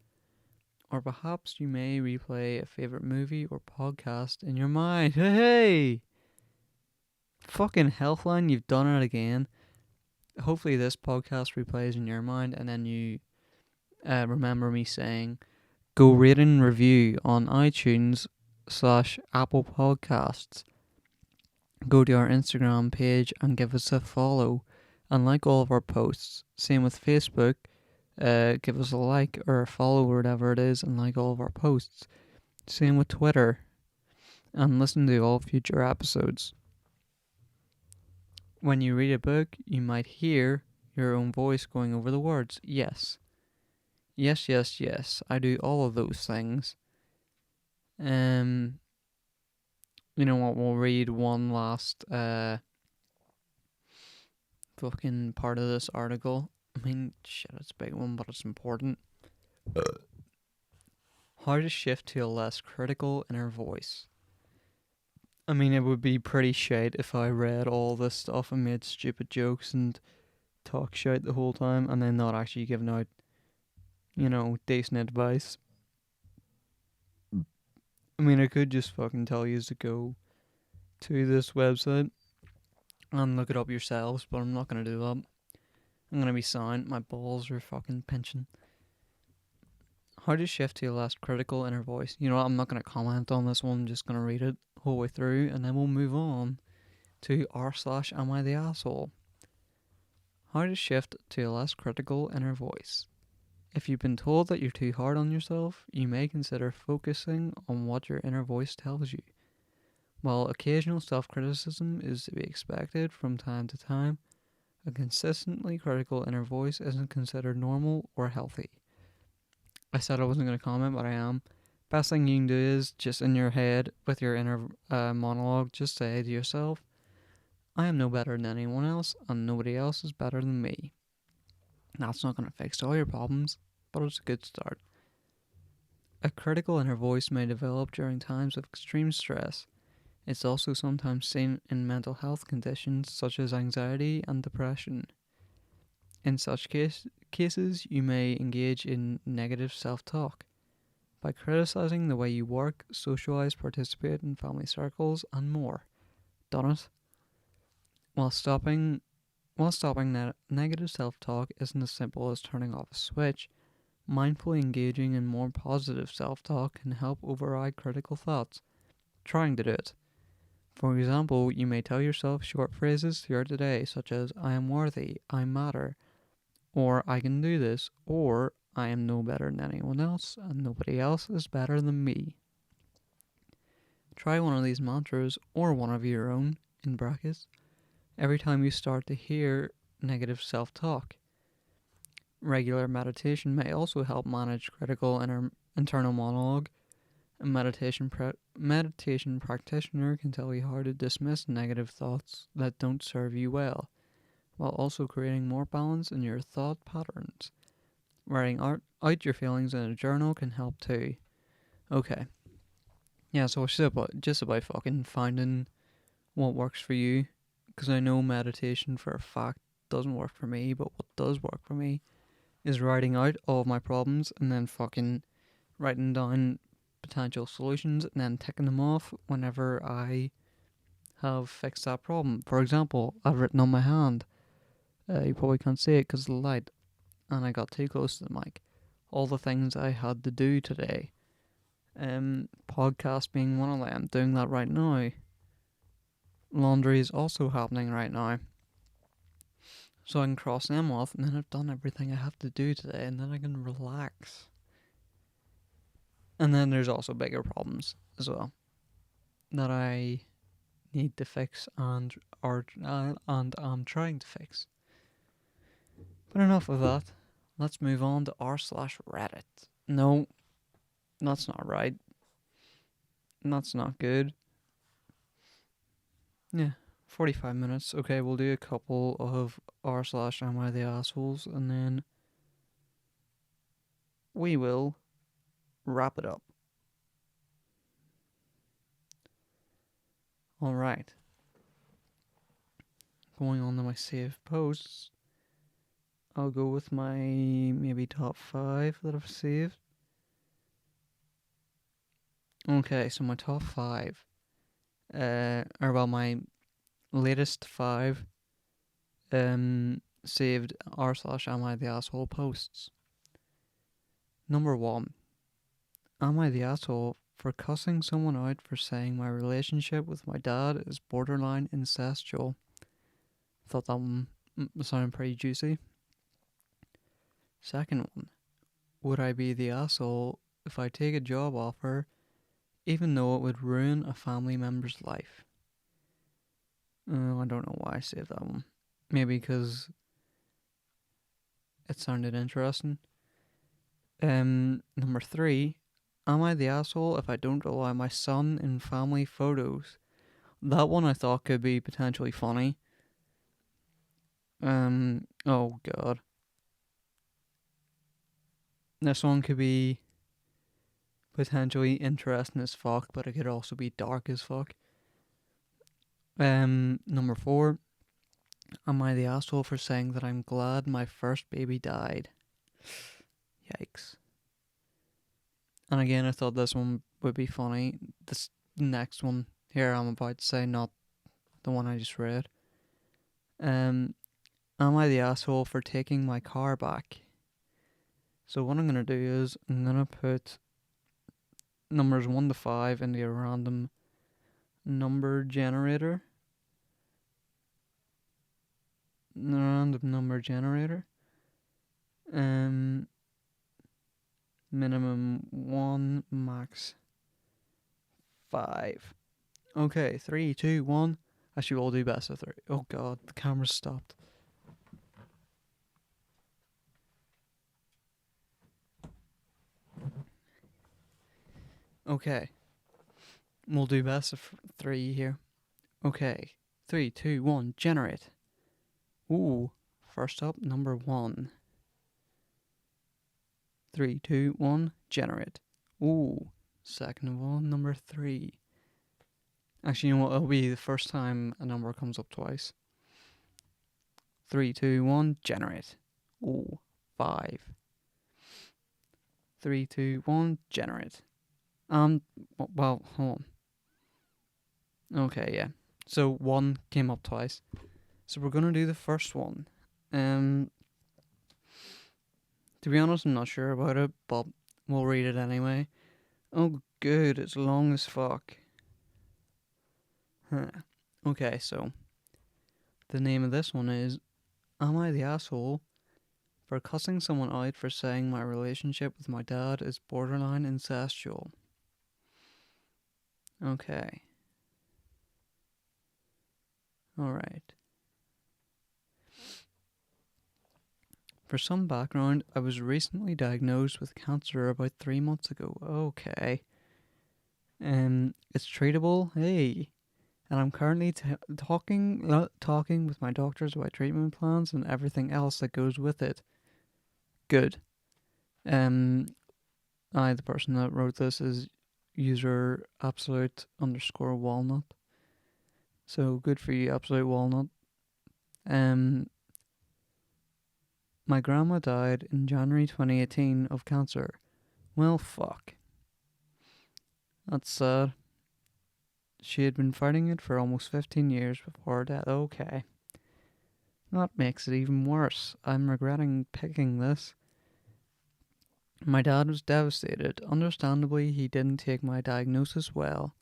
Or perhaps you may replay a favourite movie or podcast in your mind. Hey! Fucking Healthline, you've done it again. Hopefully this podcast replays in your mind and then you remember me saying, go rate and review on iTunes/Apple Podcasts. Go to our Instagram page and give us a follow and like all of our posts. Same with Facebook. Give us a like or a follow or whatever it is and like all of our posts. Same with Twitter. And listen to all future episodes. When you read a book, you might hear your own voice going over the words. Yes. Yes, yes, yes. I do all of those things. You know what? We'll read one last fucking part of this article. I mean, shit, it's a big one, but it's important. How to shift to a less critical inner voice. I mean, it would be pretty shite if I read all this stuff and made stupid jokes and talk shit the whole time and then not actually giving out, decent advice. I mean, I could just fucking tell you to go to this website and look it up yourselves, but I'm not going to do that. I'm going to be sound. My balls are fucking pinching. How to shift to a less critical inner voice. You know what? I'm not going to comment on this one. I'm just going to read it the whole way through, and then we'll move on to r/AmITheAsshole. How to shift to a less critical inner voice. If you've been told that you're too hard on yourself, you may consider focusing on what your inner voice tells you. While occasional self-criticism is to be expected from time to time, a consistently critical inner voice isn't considered normal or healthy. I said I wasn't going to comment, but I am. Best thing you can do is just in your head with your inner monologue, just say to yourself, I am no better than anyone else and nobody else is better than me. That's not going to fix all your problems, but it's a good start. A critical inner voice may develop during times of extreme stress. It's also sometimes seen in mental health conditions such as anxiety and depression. In such cases, you may engage in negative self-talk by criticizing the way you work, socialize, participate in family circles, and more. Done it? While stopping negative self-talk isn't as simple as turning off a switch, mindfully engaging in more positive self-talk can help override critical thoughts. Trying to do it. For example, you may tell yourself short phrases throughout the day, such as, I am worthy, I matter, or I can do this, or I am no better than anyone else, and nobody else is better than me. Try one of these mantras, or one of your own, in brackets, every time you start to hear negative self-talk. Regular meditation may also help manage critical internal monologue. A meditation practitioner can tell you how to dismiss negative thoughts that don't serve you well, while also creating more balance in your thought patterns. Writing out your feelings in a journal can help too. Okay. Yeah, so it's just about fucking finding what works for you. Because I know meditation for a fact doesn't work for me, but what does work for me is writing out all of my problems and then fucking writing down potential solutions and then ticking them off whenever I have fixed that problem. For example, I've written on my hand. You probably can't see it because of the light, and I got too close to the mic. All the things I had to do today. Podcast being one of them. Doing that right now. Laundry is also happening right now. So I can cross them off, and then I've done everything I have to do today, and then I can relax. And then there's also bigger problems as well that I need to fix and I'm trying to fix. But enough of that. Let's move on to r/Reddit. No, that's not right. That's not good. Yeah, 45 minutes. Okay, we'll do a couple of r/AmITheAssholes and then we will wrap it up. Alright. Going on to my saved posts. I'll go with my maybe top 5 that I've saved. Okay, so my top 5. My latest 5 saved r/AmITheAsshole posts. Number 1. Am I the asshole for cussing someone out for saying my relationship with my dad is borderline incestual? Thought that one sounded pretty juicy. Second one. Would I be the asshole if I take a job offer even though it would ruin a family member's life? I don't know why I saved that one. Maybe because it sounded interesting. Number 3. Am I the asshole if I don't allow my son in family photos? That one I thought could be potentially funny. Oh god. This one could be potentially interesting as fuck, but it could also be dark as fuck. Number 4. Am I the asshole for saying that I'm glad my first baby died? Yikes. And again, I thought this one would be funny. This next one here I'm about to say, not the one I just read. Am I the asshole for taking my car back? So what I'm going to do is I'm going to put numbers 1 to 5 into a random number generator. Minimum 1, max 5. Okay, 3, 2, 1. Actually, we'll do best of 3. Oh god, the camera stopped. Okay. We'll do best of 3 here. Okay. 3, 2, 1, generate. Ooh. First up, number 1. 3, 2, 1, generate. Ooh. Second of all, number 3. Actually, you know what? It'll be the first time a number comes up twice. 3, 2, 1, generate. Ooh. 5. 3, 2, 1, generate. Well, hold on. Okay, yeah. So 1 came up twice. So we're gonna do the first one. To be honest, I'm not sure about it, but we'll read it anyway. Oh, good. It's long as fuck. Huh. Okay, so the name of this one is Am I the asshole for cussing someone out for saying my relationship with my dad is borderline incestual? Okay. Alright. For some background, I was recently diagnosed with cancer about 3 months ago. Okay. It's treatable. Hey. And I'm currently talking with my doctors about treatment plans and everything else that goes with it. Good. The person that wrote this is user absolute_walnut. So good for you, absolute walnut. Um, my grandma died in January 2018 of cancer. Well, fuck. That's sad. She had been fighting it for almost 15 years before her death. Okay. That makes it even worse. I'm regretting picking this. My dad was devastated. Understandably, he didn't take my diagnosis well.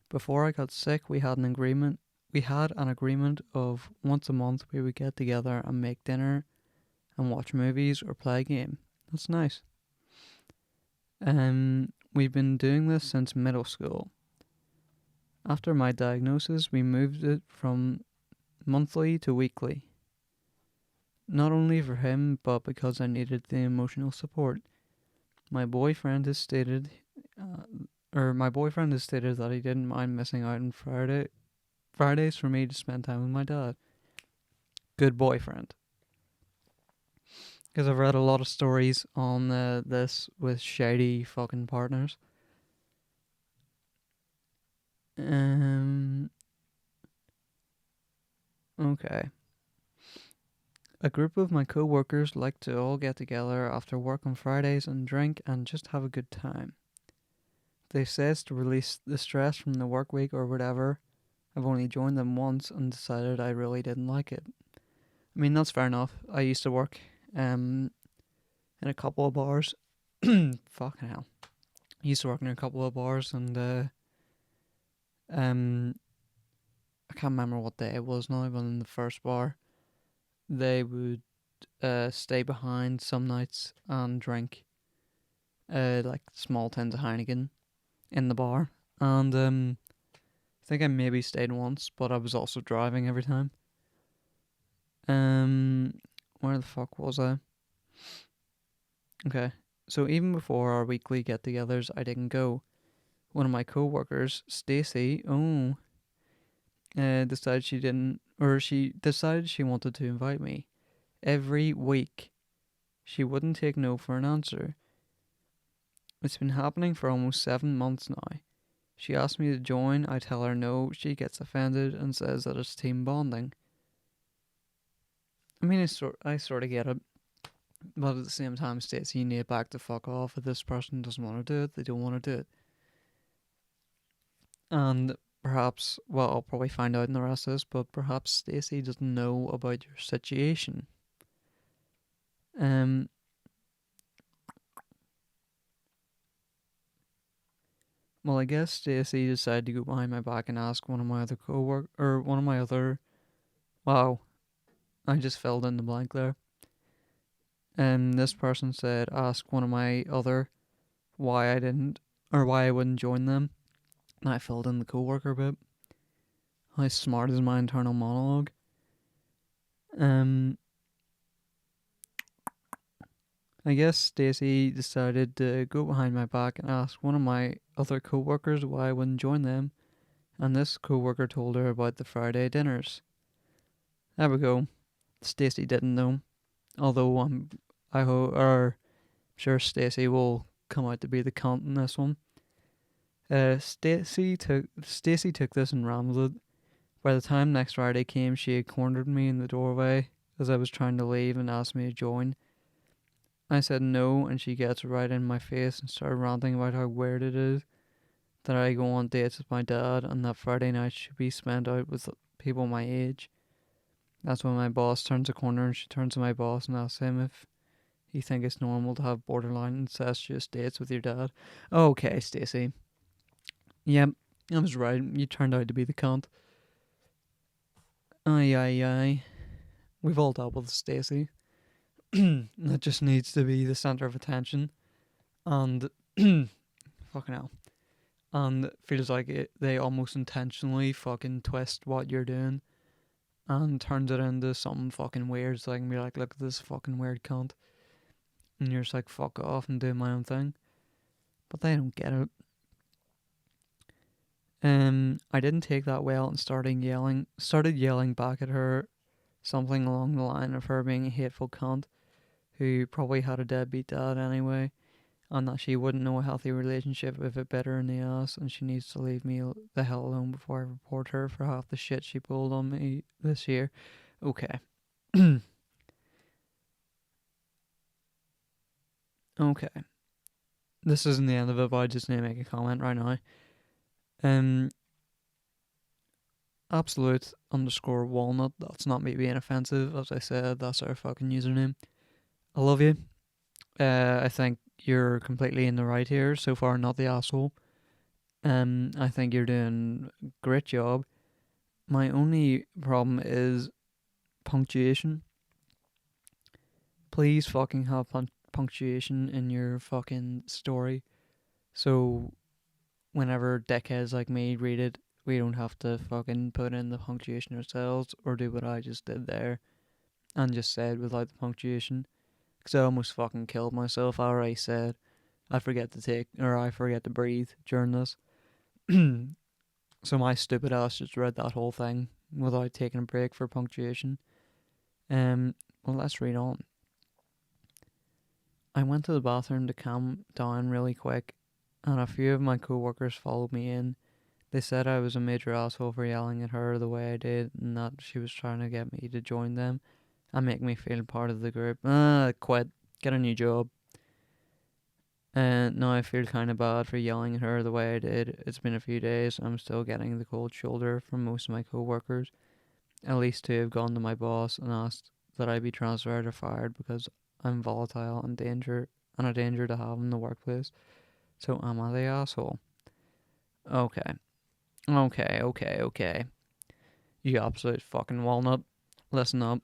Before I got sick, we had an agreement. We had an agreement of once a month we would get together and make dinner and watch movies or play a game. That's nice. We've been doing this since middle school. After my diagnosis, we moved it from monthly to weekly. Not only for him, but because I needed the emotional support. My boyfriend has stated that he didn't mind missing out on Fridays for me to spend time with my dad. Good boyfriend. Because I've read a lot of stories on this with shady fucking partners. Okay. A group of my co-workers like to all get together after work on Fridays and drink and just have a good time. They say it's to release the stress from the work week or whatever. I've only joined them once and decided I really didn't like it. I mean, that's fair enough. I used to work in a couple of bars. Fucking hell. I used to work in a couple of bars and I can't remember what day it was now, but in the first bar, they would stay behind some nights and drink like small tins of Heineken in the bar. And I think I maybe stayed once, but I was also driving every time. Where the fuck was I? Okay, so even before our weekly get-togethers, I didn't go. One of my co-workers, Stacy, decided she decided she wanted to invite me. Every week, she wouldn't take no for an answer. It's been happening for almost 7 months now. She asks me to join, I tell her no, she gets offended and says that it's team bonding. I mean, I sort of get it. But at the same time, Stacy, you need to back the fuck off. If this person doesn't want to do it, they don't want to do it. And perhaps, well, I'll probably find out in the rest of this, but perhaps Stacy doesn't know about your situation. Well, I guess Stacy decided to go behind my back and ask one of my other wow, I just filled in the blank there. This person said, ask one of my other why I wouldn't join them. And I filled in the co-worker bit. How smart is my internal monologue? I guess Stacy decided to go behind my back and ask one of my other co-workers why I wouldn't join them, and this co-worker told her about the Friday dinners. There we go. Stacy didn't know, although I'm sure Stacy will come out to be the cunt in this one. Stacy took this and ran with it. By the time next Friday came, she had cornered me in the doorway as I was trying to leave and asked me to join. I said no, and she gets right in my face and started ranting about how weird it is that I go on dates with my dad and that Friday night should be spent out with people my age. That's when my boss turns a corner and she turns to my boss and asks him if he thinks it's normal to have borderline incestuous dates with your dad. Okay, Stacy. Yep, I was right. You turned out to be the cunt. Aye. We've all dealt with Stacy. That just needs to be the centre of attention. And fucking hell. And it feels like they almost intentionally fucking twist what you're doing and turns it into something fucking weird so I can be like, look at this fucking weird cunt. And you're just like, fuck off and do my own thing. But they don't get it. I didn't take that well and started yelling back at her something along the line of her being a hateful cunt who probably had a deadbeat dad anyway. and that she wouldn't know a healthy relationship if it bit her in the ass, and she needs to leave me the hell alone before I report her for half the shit she pulled on me this year. Okay. Okay. This isn't the end of it, but I just need to make a comment right now. Um, absolute underscore walnut. That's not me being offensive. As I said, that's our fucking username. I love you. I think you're completely in the right here so far, not the asshole. I think you're doing a great job. My only problem is punctuation. Please fucking have punctuation in your fucking story. So whenever dickheads like me read it, we don't have to fucking put in the punctuation ourselves or do what I just did there and just said without the punctuation. Because I almost fucking killed myself. I already said I forget to breathe during this. So my stupid ass just read that whole thing without taking a break for punctuation. Well, let's read on. I went to the bathroom to calm down really quick, and a few of my co-workers followed me in. They said I was a major asshole for yelling at her the way I did, and that she was trying to get me to join them and make me feel part of the group. Quit. Get a new job. And now I feel kind of bad for yelling at her the way I did. It's been a few days. I'm still getting the cold shoulder from most of my co-workers. At least two have gone to my boss and asked that I be transferred or fired because I'm volatile and a danger to have in the workplace. So am I the asshole? Okay. Okay. You absolute fucking walnut. Listen up.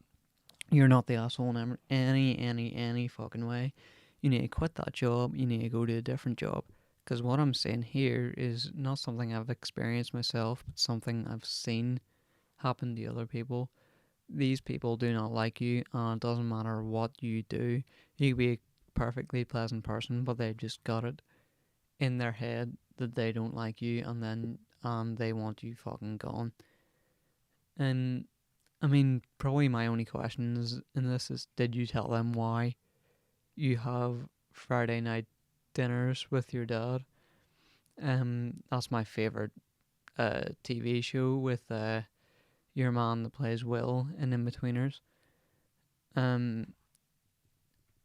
You're not the asshole in any fucking way. You need to quit that job. You need to go to a different job. Because what I'm saying here is not something I've experienced myself, but something I've seen happen to other people. These people do not like you, and it doesn't matter what you do. You could be a perfectly pleasant person, but they've just got it in their head that they don't like you, and they want you fucking gone. And I mean, probably my only question in this is, did you tell them why you have Friday night dinners with your dad? That's my favorite TV show with your man that plays Will in Inbetweeners. I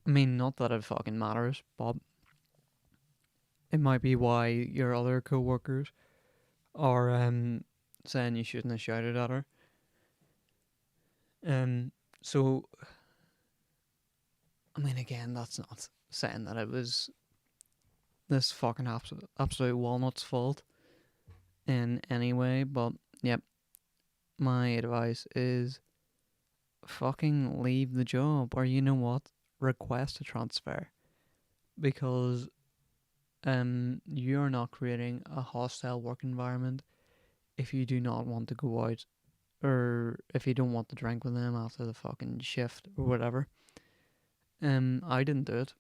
mean, not that it fucking matters, but it might be why your other co-workers are saying you shouldn't have shouted at her. So I mean, again, that's not saying that it was this fucking absolute walnut's fault in any way, but yep, my advice is fucking leave the job, or you know what, request a transfer, because you're not creating a hostile work environment if you do not want to go out, or if you don't want to drink with them after the fucking shift or whatever. I didn't do it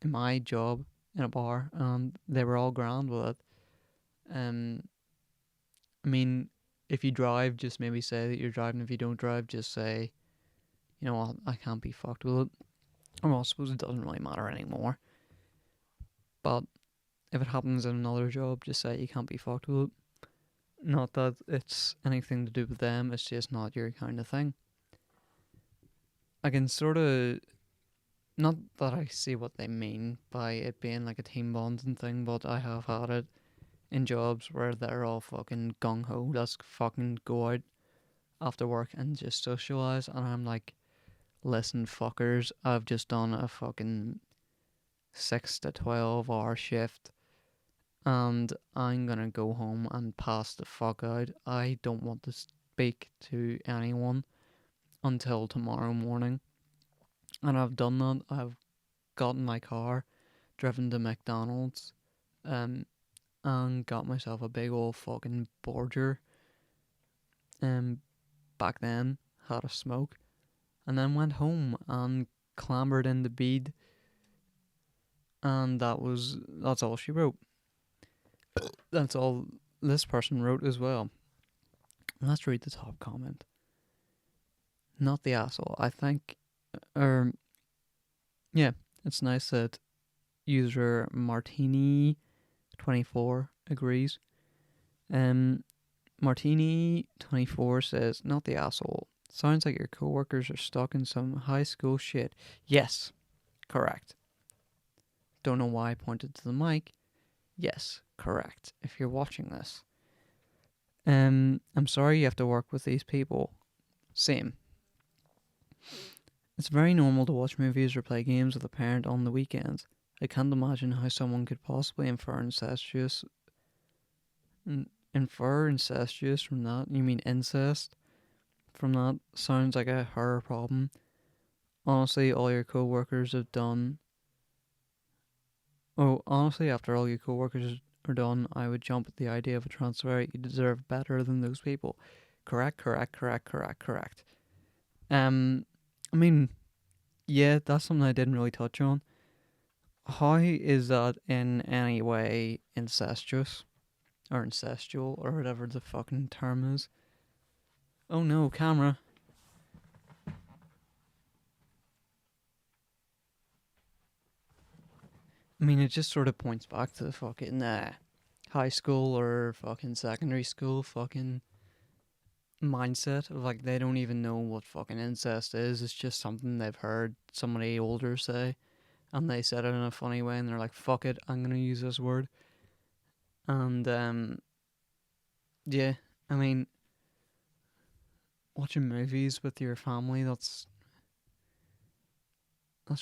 in my job in a bar, and they were all grand with it. I mean, if you drive, just maybe say that you're driving. If you don't drive, just say, you know what, I can't be fucked with it. Well, I suppose it doesn't really matter anymore. But if it happens in another job, just say you can't be fucked with it. Not that it's anything to do with them, it's just not your kind of thing. I can sort of, not that I see what they mean by it being like a team bonding thing, but I have had it in jobs where they're all fucking gung ho. Let's fucking go out after work and just socialize. And I'm like, listen, fuckers, I've just done a fucking 6 to 12 hour shift, and I'm gonna go home and pass the fuck out. I don't want to speak to anyone until tomorrow morning. And I've done that. I've got in my car, driven to McDonald's, and got myself a big old fucking borger. Back then, had a smoke, and then went home and clambered in the bed, and that's all she wrote. That's all this person wrote as well. Let's read the top comment. Not the asshole. I think, yeah, it's nice that user Martini24 agrees. Martini24 says, not the asshole. Sounds like your coworkers are stuck in some high school shit. Yes, correct. Don't know why I pointed to the mic. Yes, correct. If you're watching this. I'm sorry you have to work with these people. Same. It's very normal to watch movies or play games with a parent on the weekends. I can't imagine how someone could possibly infer incestuous from that. You mean incest? From that sounds like a her problem. Honestly, all your co-workers have done. Oh, honestly, after all your co-workers are done, I would jump at the idea of a transfer. You deserve better than those people. Correct. I mean, yeah, that's something I didn't really touch on. How is that in any way incestuous? Or incestual, or whatever the fucking term is. Oh no, camera. I mean, it just sort of points back to the fucking high school or fucking secondary school fucking mindset of like they don't even know what fucking incest is. It's just something they've heard somebody older say, and they said it in a funny way, and they're like, "Fuck it, I'm gonna use this word." And yeah, I mean, watching movies with your family, that's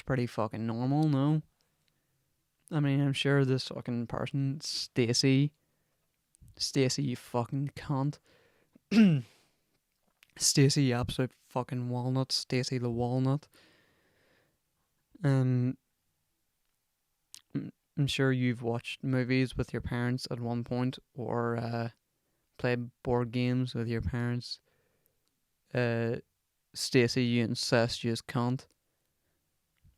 pretty fucking normal, no? I mean, I'm sure this fucking person, Stacy, you fucking cunt. Stacy, you absolute fucking walnut. Stacy the walnut. Um, I'm sure you've watched movies with your parents at one point, or played board games with your parents. Stacy, you incestuous cunt.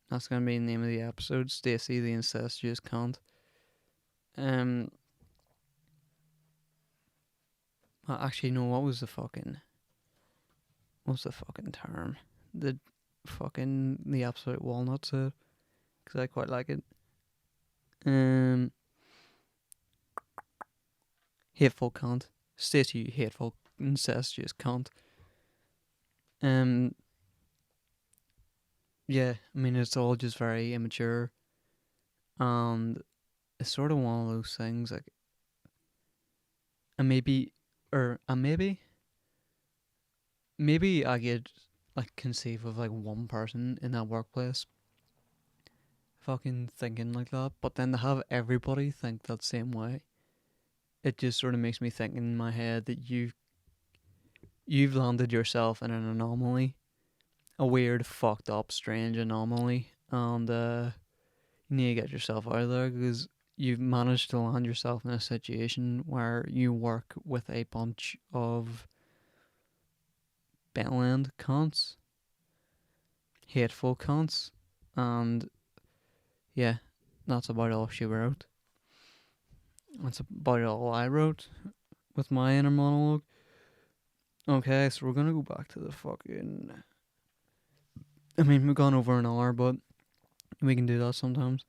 That's gonna be the name of the episode. Stacy, the incestuous cunt. Actually, no. What's the fucking term? The absolute walnut said, because I quite like it. Hateful cunt. Stacy, you hateful, incestuous cunt. Yeah, I mean, it's all just very immature, and it's sort of one of those things like, maybe I could like conceive of like one person in that workplace fucking thinking like that, but then to have everybody think that same way, it just sort of makes me think in my head that you've landed yourself in an anomaly, a weird, fucked up, strange anomaly, and you need to get yourself out of there because you've managed to land yourself in a situation where you work with a bunch of bellend cunts, hateful cunts, and yeah, that's about all she wrote. That's about all I wrote with my inner monologue. Okay, so we're gonna go back to the fucking. I mean, we've gone over an hour, but we can do that sometimes.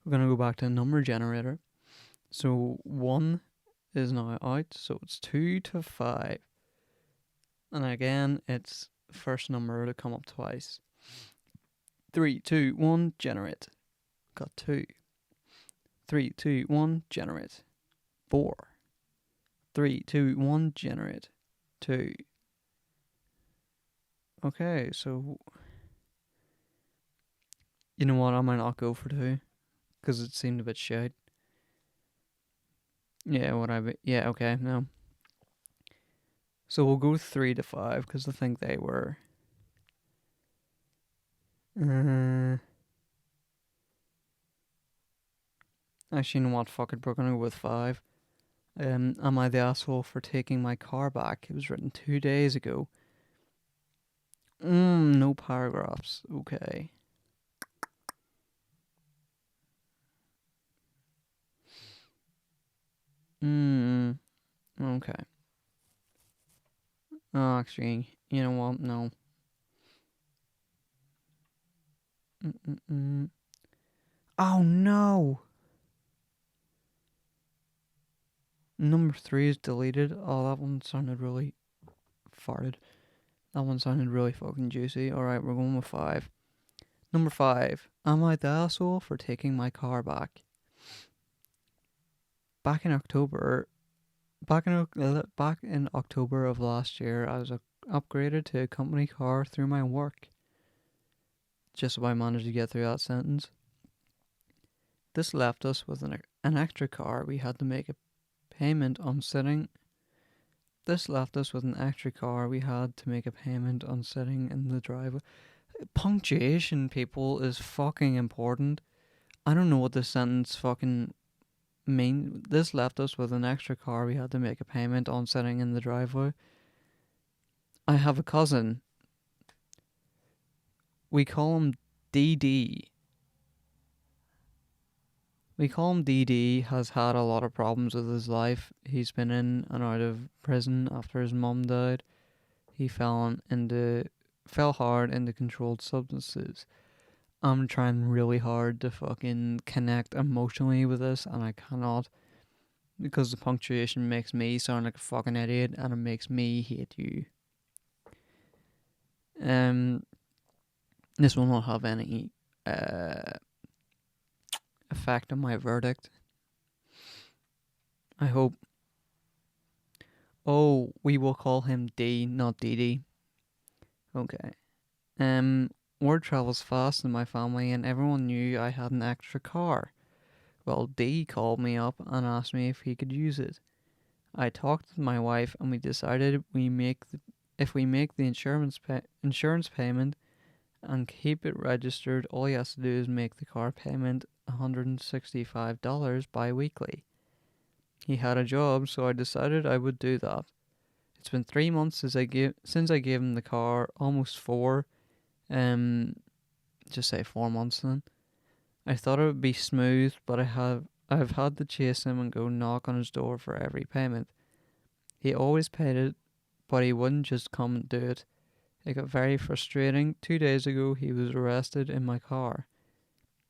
We're gonna go back to a number generator. So 1 is now out, so it's 2 to 5. And again, it's first number to come up twice. 3, 2, 1, generate. Got 2. 3, 2, 1, generate. 4. 3, 2, 1, generate. 2. Okay, so you know what? I might not go for 2 because it seemed a bit shit. Yeah, yeah, okay, no. So we'll go 3 to 5 because I think they were. Actually, you know what? Fuck it, we're gonna go with 5. Am I the asshole for taking my car back? It was written 2 days ago. No paragraphs. Okay. Okay. Oh, actually, you know what? No. Oh no! Number 3 is deleted. Oh, that one sounded really farted. That one sounded really fucking juicy. Alright, we're going with 5. Number 5. Am I the asshole for taking my car back? Back in October, back in October of last year, I was upgraded to a company car through my work. Just so I managed to get through that sentence. This left us with an extra car we had to make a payment on sitting. This left us with an extra car we had to make a payment on sitting in the driveway. Punctuation, people, is fucking important. I don't know what this sentence fucking mean. This left us with an extra car we had to make a payment on sitting in the driveway. I have a cousin. We call him DD. DD, has had a lot of problems with his life. He's been in and out of prison after his mum died. He fell hard into controlled substances. I'm trying really hard to fucking connect emotionally with this, and I cannot, because the punctuation makes me sound like a fucking idiot, and it makes me hate you. This will not have any effect on my verdict, I hope. Oh, we will call him D, not DD. Okay. Word travels fast in my family, and everyone knew I had an extra car. Well, D called me up and asked me if he could use it. I talked with my wife, and we decided if we make the insurance payment and keep it registered, all he has to do is make the car payment $165 bi-weekly. He had a job, so I decided I would do that. It's been 3 months since I gave him the car, almost 4. Just say 4 months then. I thought it would be smooth, but I've had to chase him and go knock on his door for every payment. He always paid it, but he wouldn't just come and do it. It got very frustrating. 2 days ago, he was arrested in my car.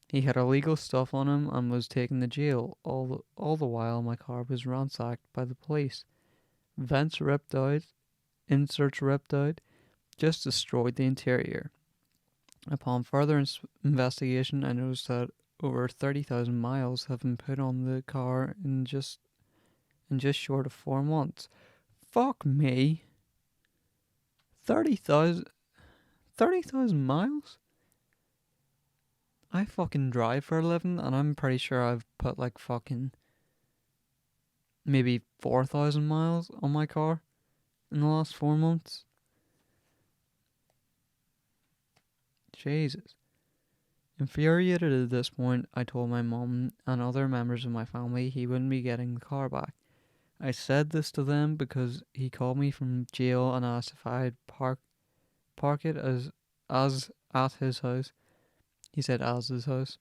He had illegal stuff on him and was taken to jail. All the while, my car was ransacked by the police. Vents ripped out, inserts ripped out, just destroyed the interior. Upon further investigation, I noticed that over 30,000 miles have been put on the car in just short of 4 months. Fuck me. 30,000 miles? I fucking drive for a living, and I'm pretty sure I've put like fucking maybe 4,000 miles on my car in the last 4 months. Jesus. Infuriated at this point, I told my mum and other members of my family he wouldn't be getting the car back. I said this to them because he called me from jail and asked if I'd park it as at his house. He said as his house.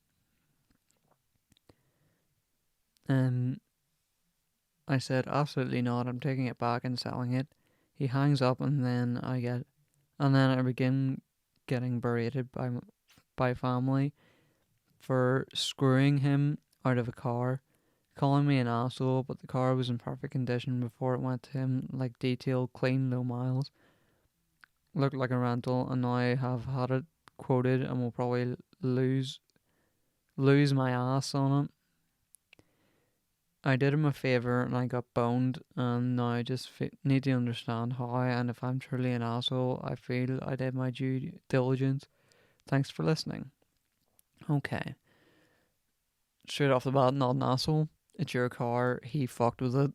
I said absolutely not. I'm taking it back and selling it. He hangs up, and then I begin getting berated by family for screwing him out of a car, calling me an asshole, but the car was in perfect condition before it went to him, like detailed, clean, no miles. Looked like a rental, and now I have had it quoted and will probably lose my ass on it. I did him a favour and I got boned, and now I just need to understand how, and if I'm truly an asshole, I feel I did my due diligence. Thanks for listening. Okay. Straight off the bat, not an asshole. It's your car. He fucked with it.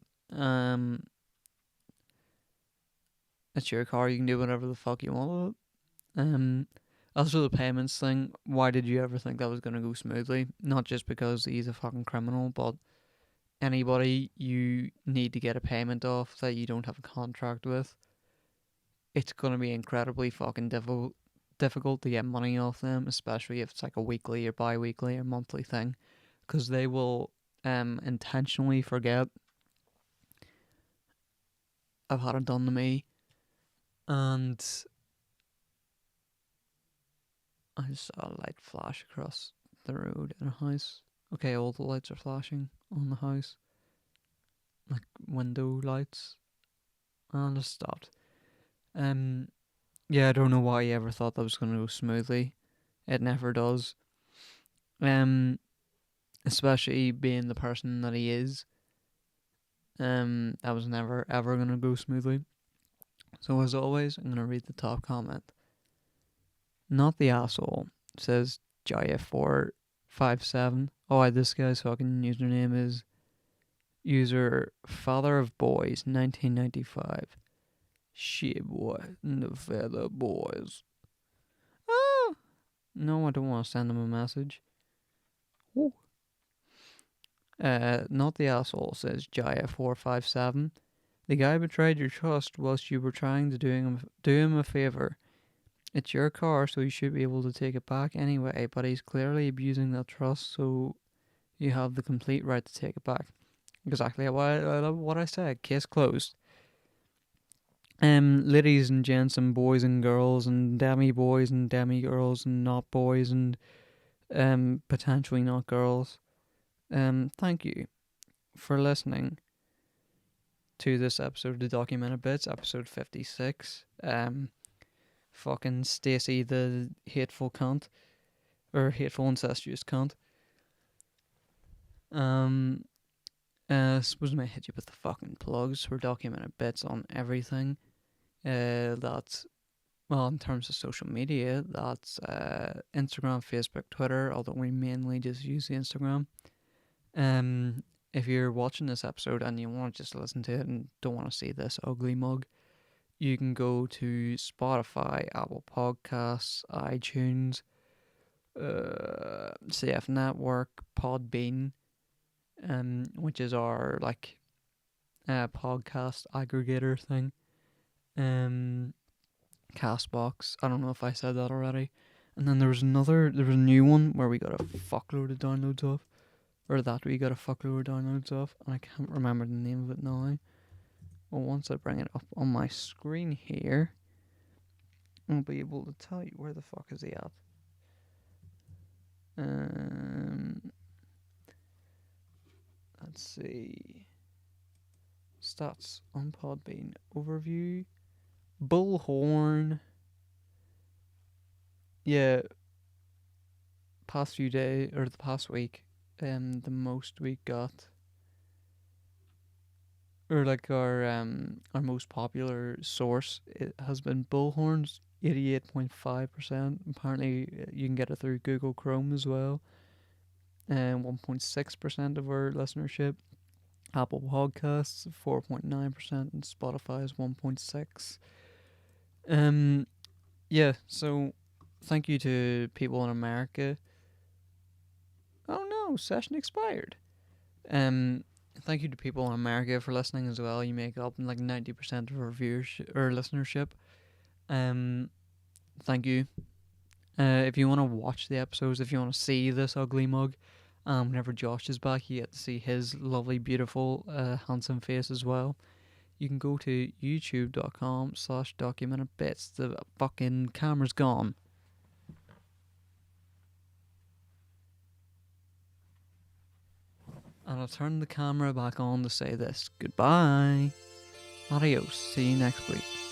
It's your car. You can do whatever the fuck you want with it. As for the payments thing, why did you ever think that was going to go smoothly? Not just because he's a fucking criminal, but anybody you need to get a payment off that you don't have a contract with, it's going to be incredibly fucking difficult to get money off them, especially if it's like a weekly or bi-weekly or monthly thing, because they will intentionally forget. I've had it done to me, and I just saw a light flash across the road in a house. Okay, all the lights are flashing on the house, like window lights, and it stopped. Yeah, I don't know why he ever thought that was going to go smoothly. It never does. Especially being the person that he is. That was never ever going to go smoothly. So as always, I'm going to read the top comment. Not the asshole, says Jaya457. Oh, this guy's fucking username is user father of boys 1995. Shit boy, the feather boys. Ah! No, I don't want to send him a message. Ooh. Not the asshole, says Jaya457. The guy betrayed your trust whilst you were trying to do him a favour. It's your car, so you should be able to take it back anyway, but he's clearly abusing that trust, so you have the complete right to take it back. Exactly what I said. Case closed. Ladies and gents and boys and girls and demi boys and demi girls and not boys and potentially not girls. Thank you for listening to this episode of the Documented Bits, episode 56. Fucking Stacy the hateful cunt, or hateful incestuous cunt. Suppose I might hit you with the fucking plugs for Documented Bits on everything. That's, well, in terms of social media, that's Instagram, Facebook, Twitter, although we mainly just use the Instagram. If you're watching this episode and you want to just listen to it and don't want to see this ugly mug, you can go to Spotify, Apple Podcasts, iTunes, CF Network, Podbean, which is our podcast aggregator thing. Castbox. I don't know if I said that already. And then there was a new one where we got a fuckload of downloads of, or that we got a fuckload of downloads of, and I can't remember the name of it now. Well, once I bring it up on my screen here, I'll be able to tell you where the fuck is he at. Let's see. Stats on Podbean. Overview. Bullhorn. Yeah. Past few days, or the past week, the most we got, or like our most popular source, it has been Bullhorns, 88.5%. Apparently, you can get it through Google Chrome as well. And 1.6% of our listenership. Apple Podcasts 4.9%, and Spotify is 1.6%. Yeah. So, thank you to people in America. Oh no, session expired. Thank you to people in America for listening as well. You make up like 90% of our viewership or listenership. Thank you. If you want to watch the episodes, if you want to see this ugly mug, whenever Josh is back, you get to see his lovely, beautiful, handsome face as well. You can go to youtube.com/documentedbits. The fucking camera's gone. And I'll turn the camera back on to say this. Goodbye. Adios. See you next week.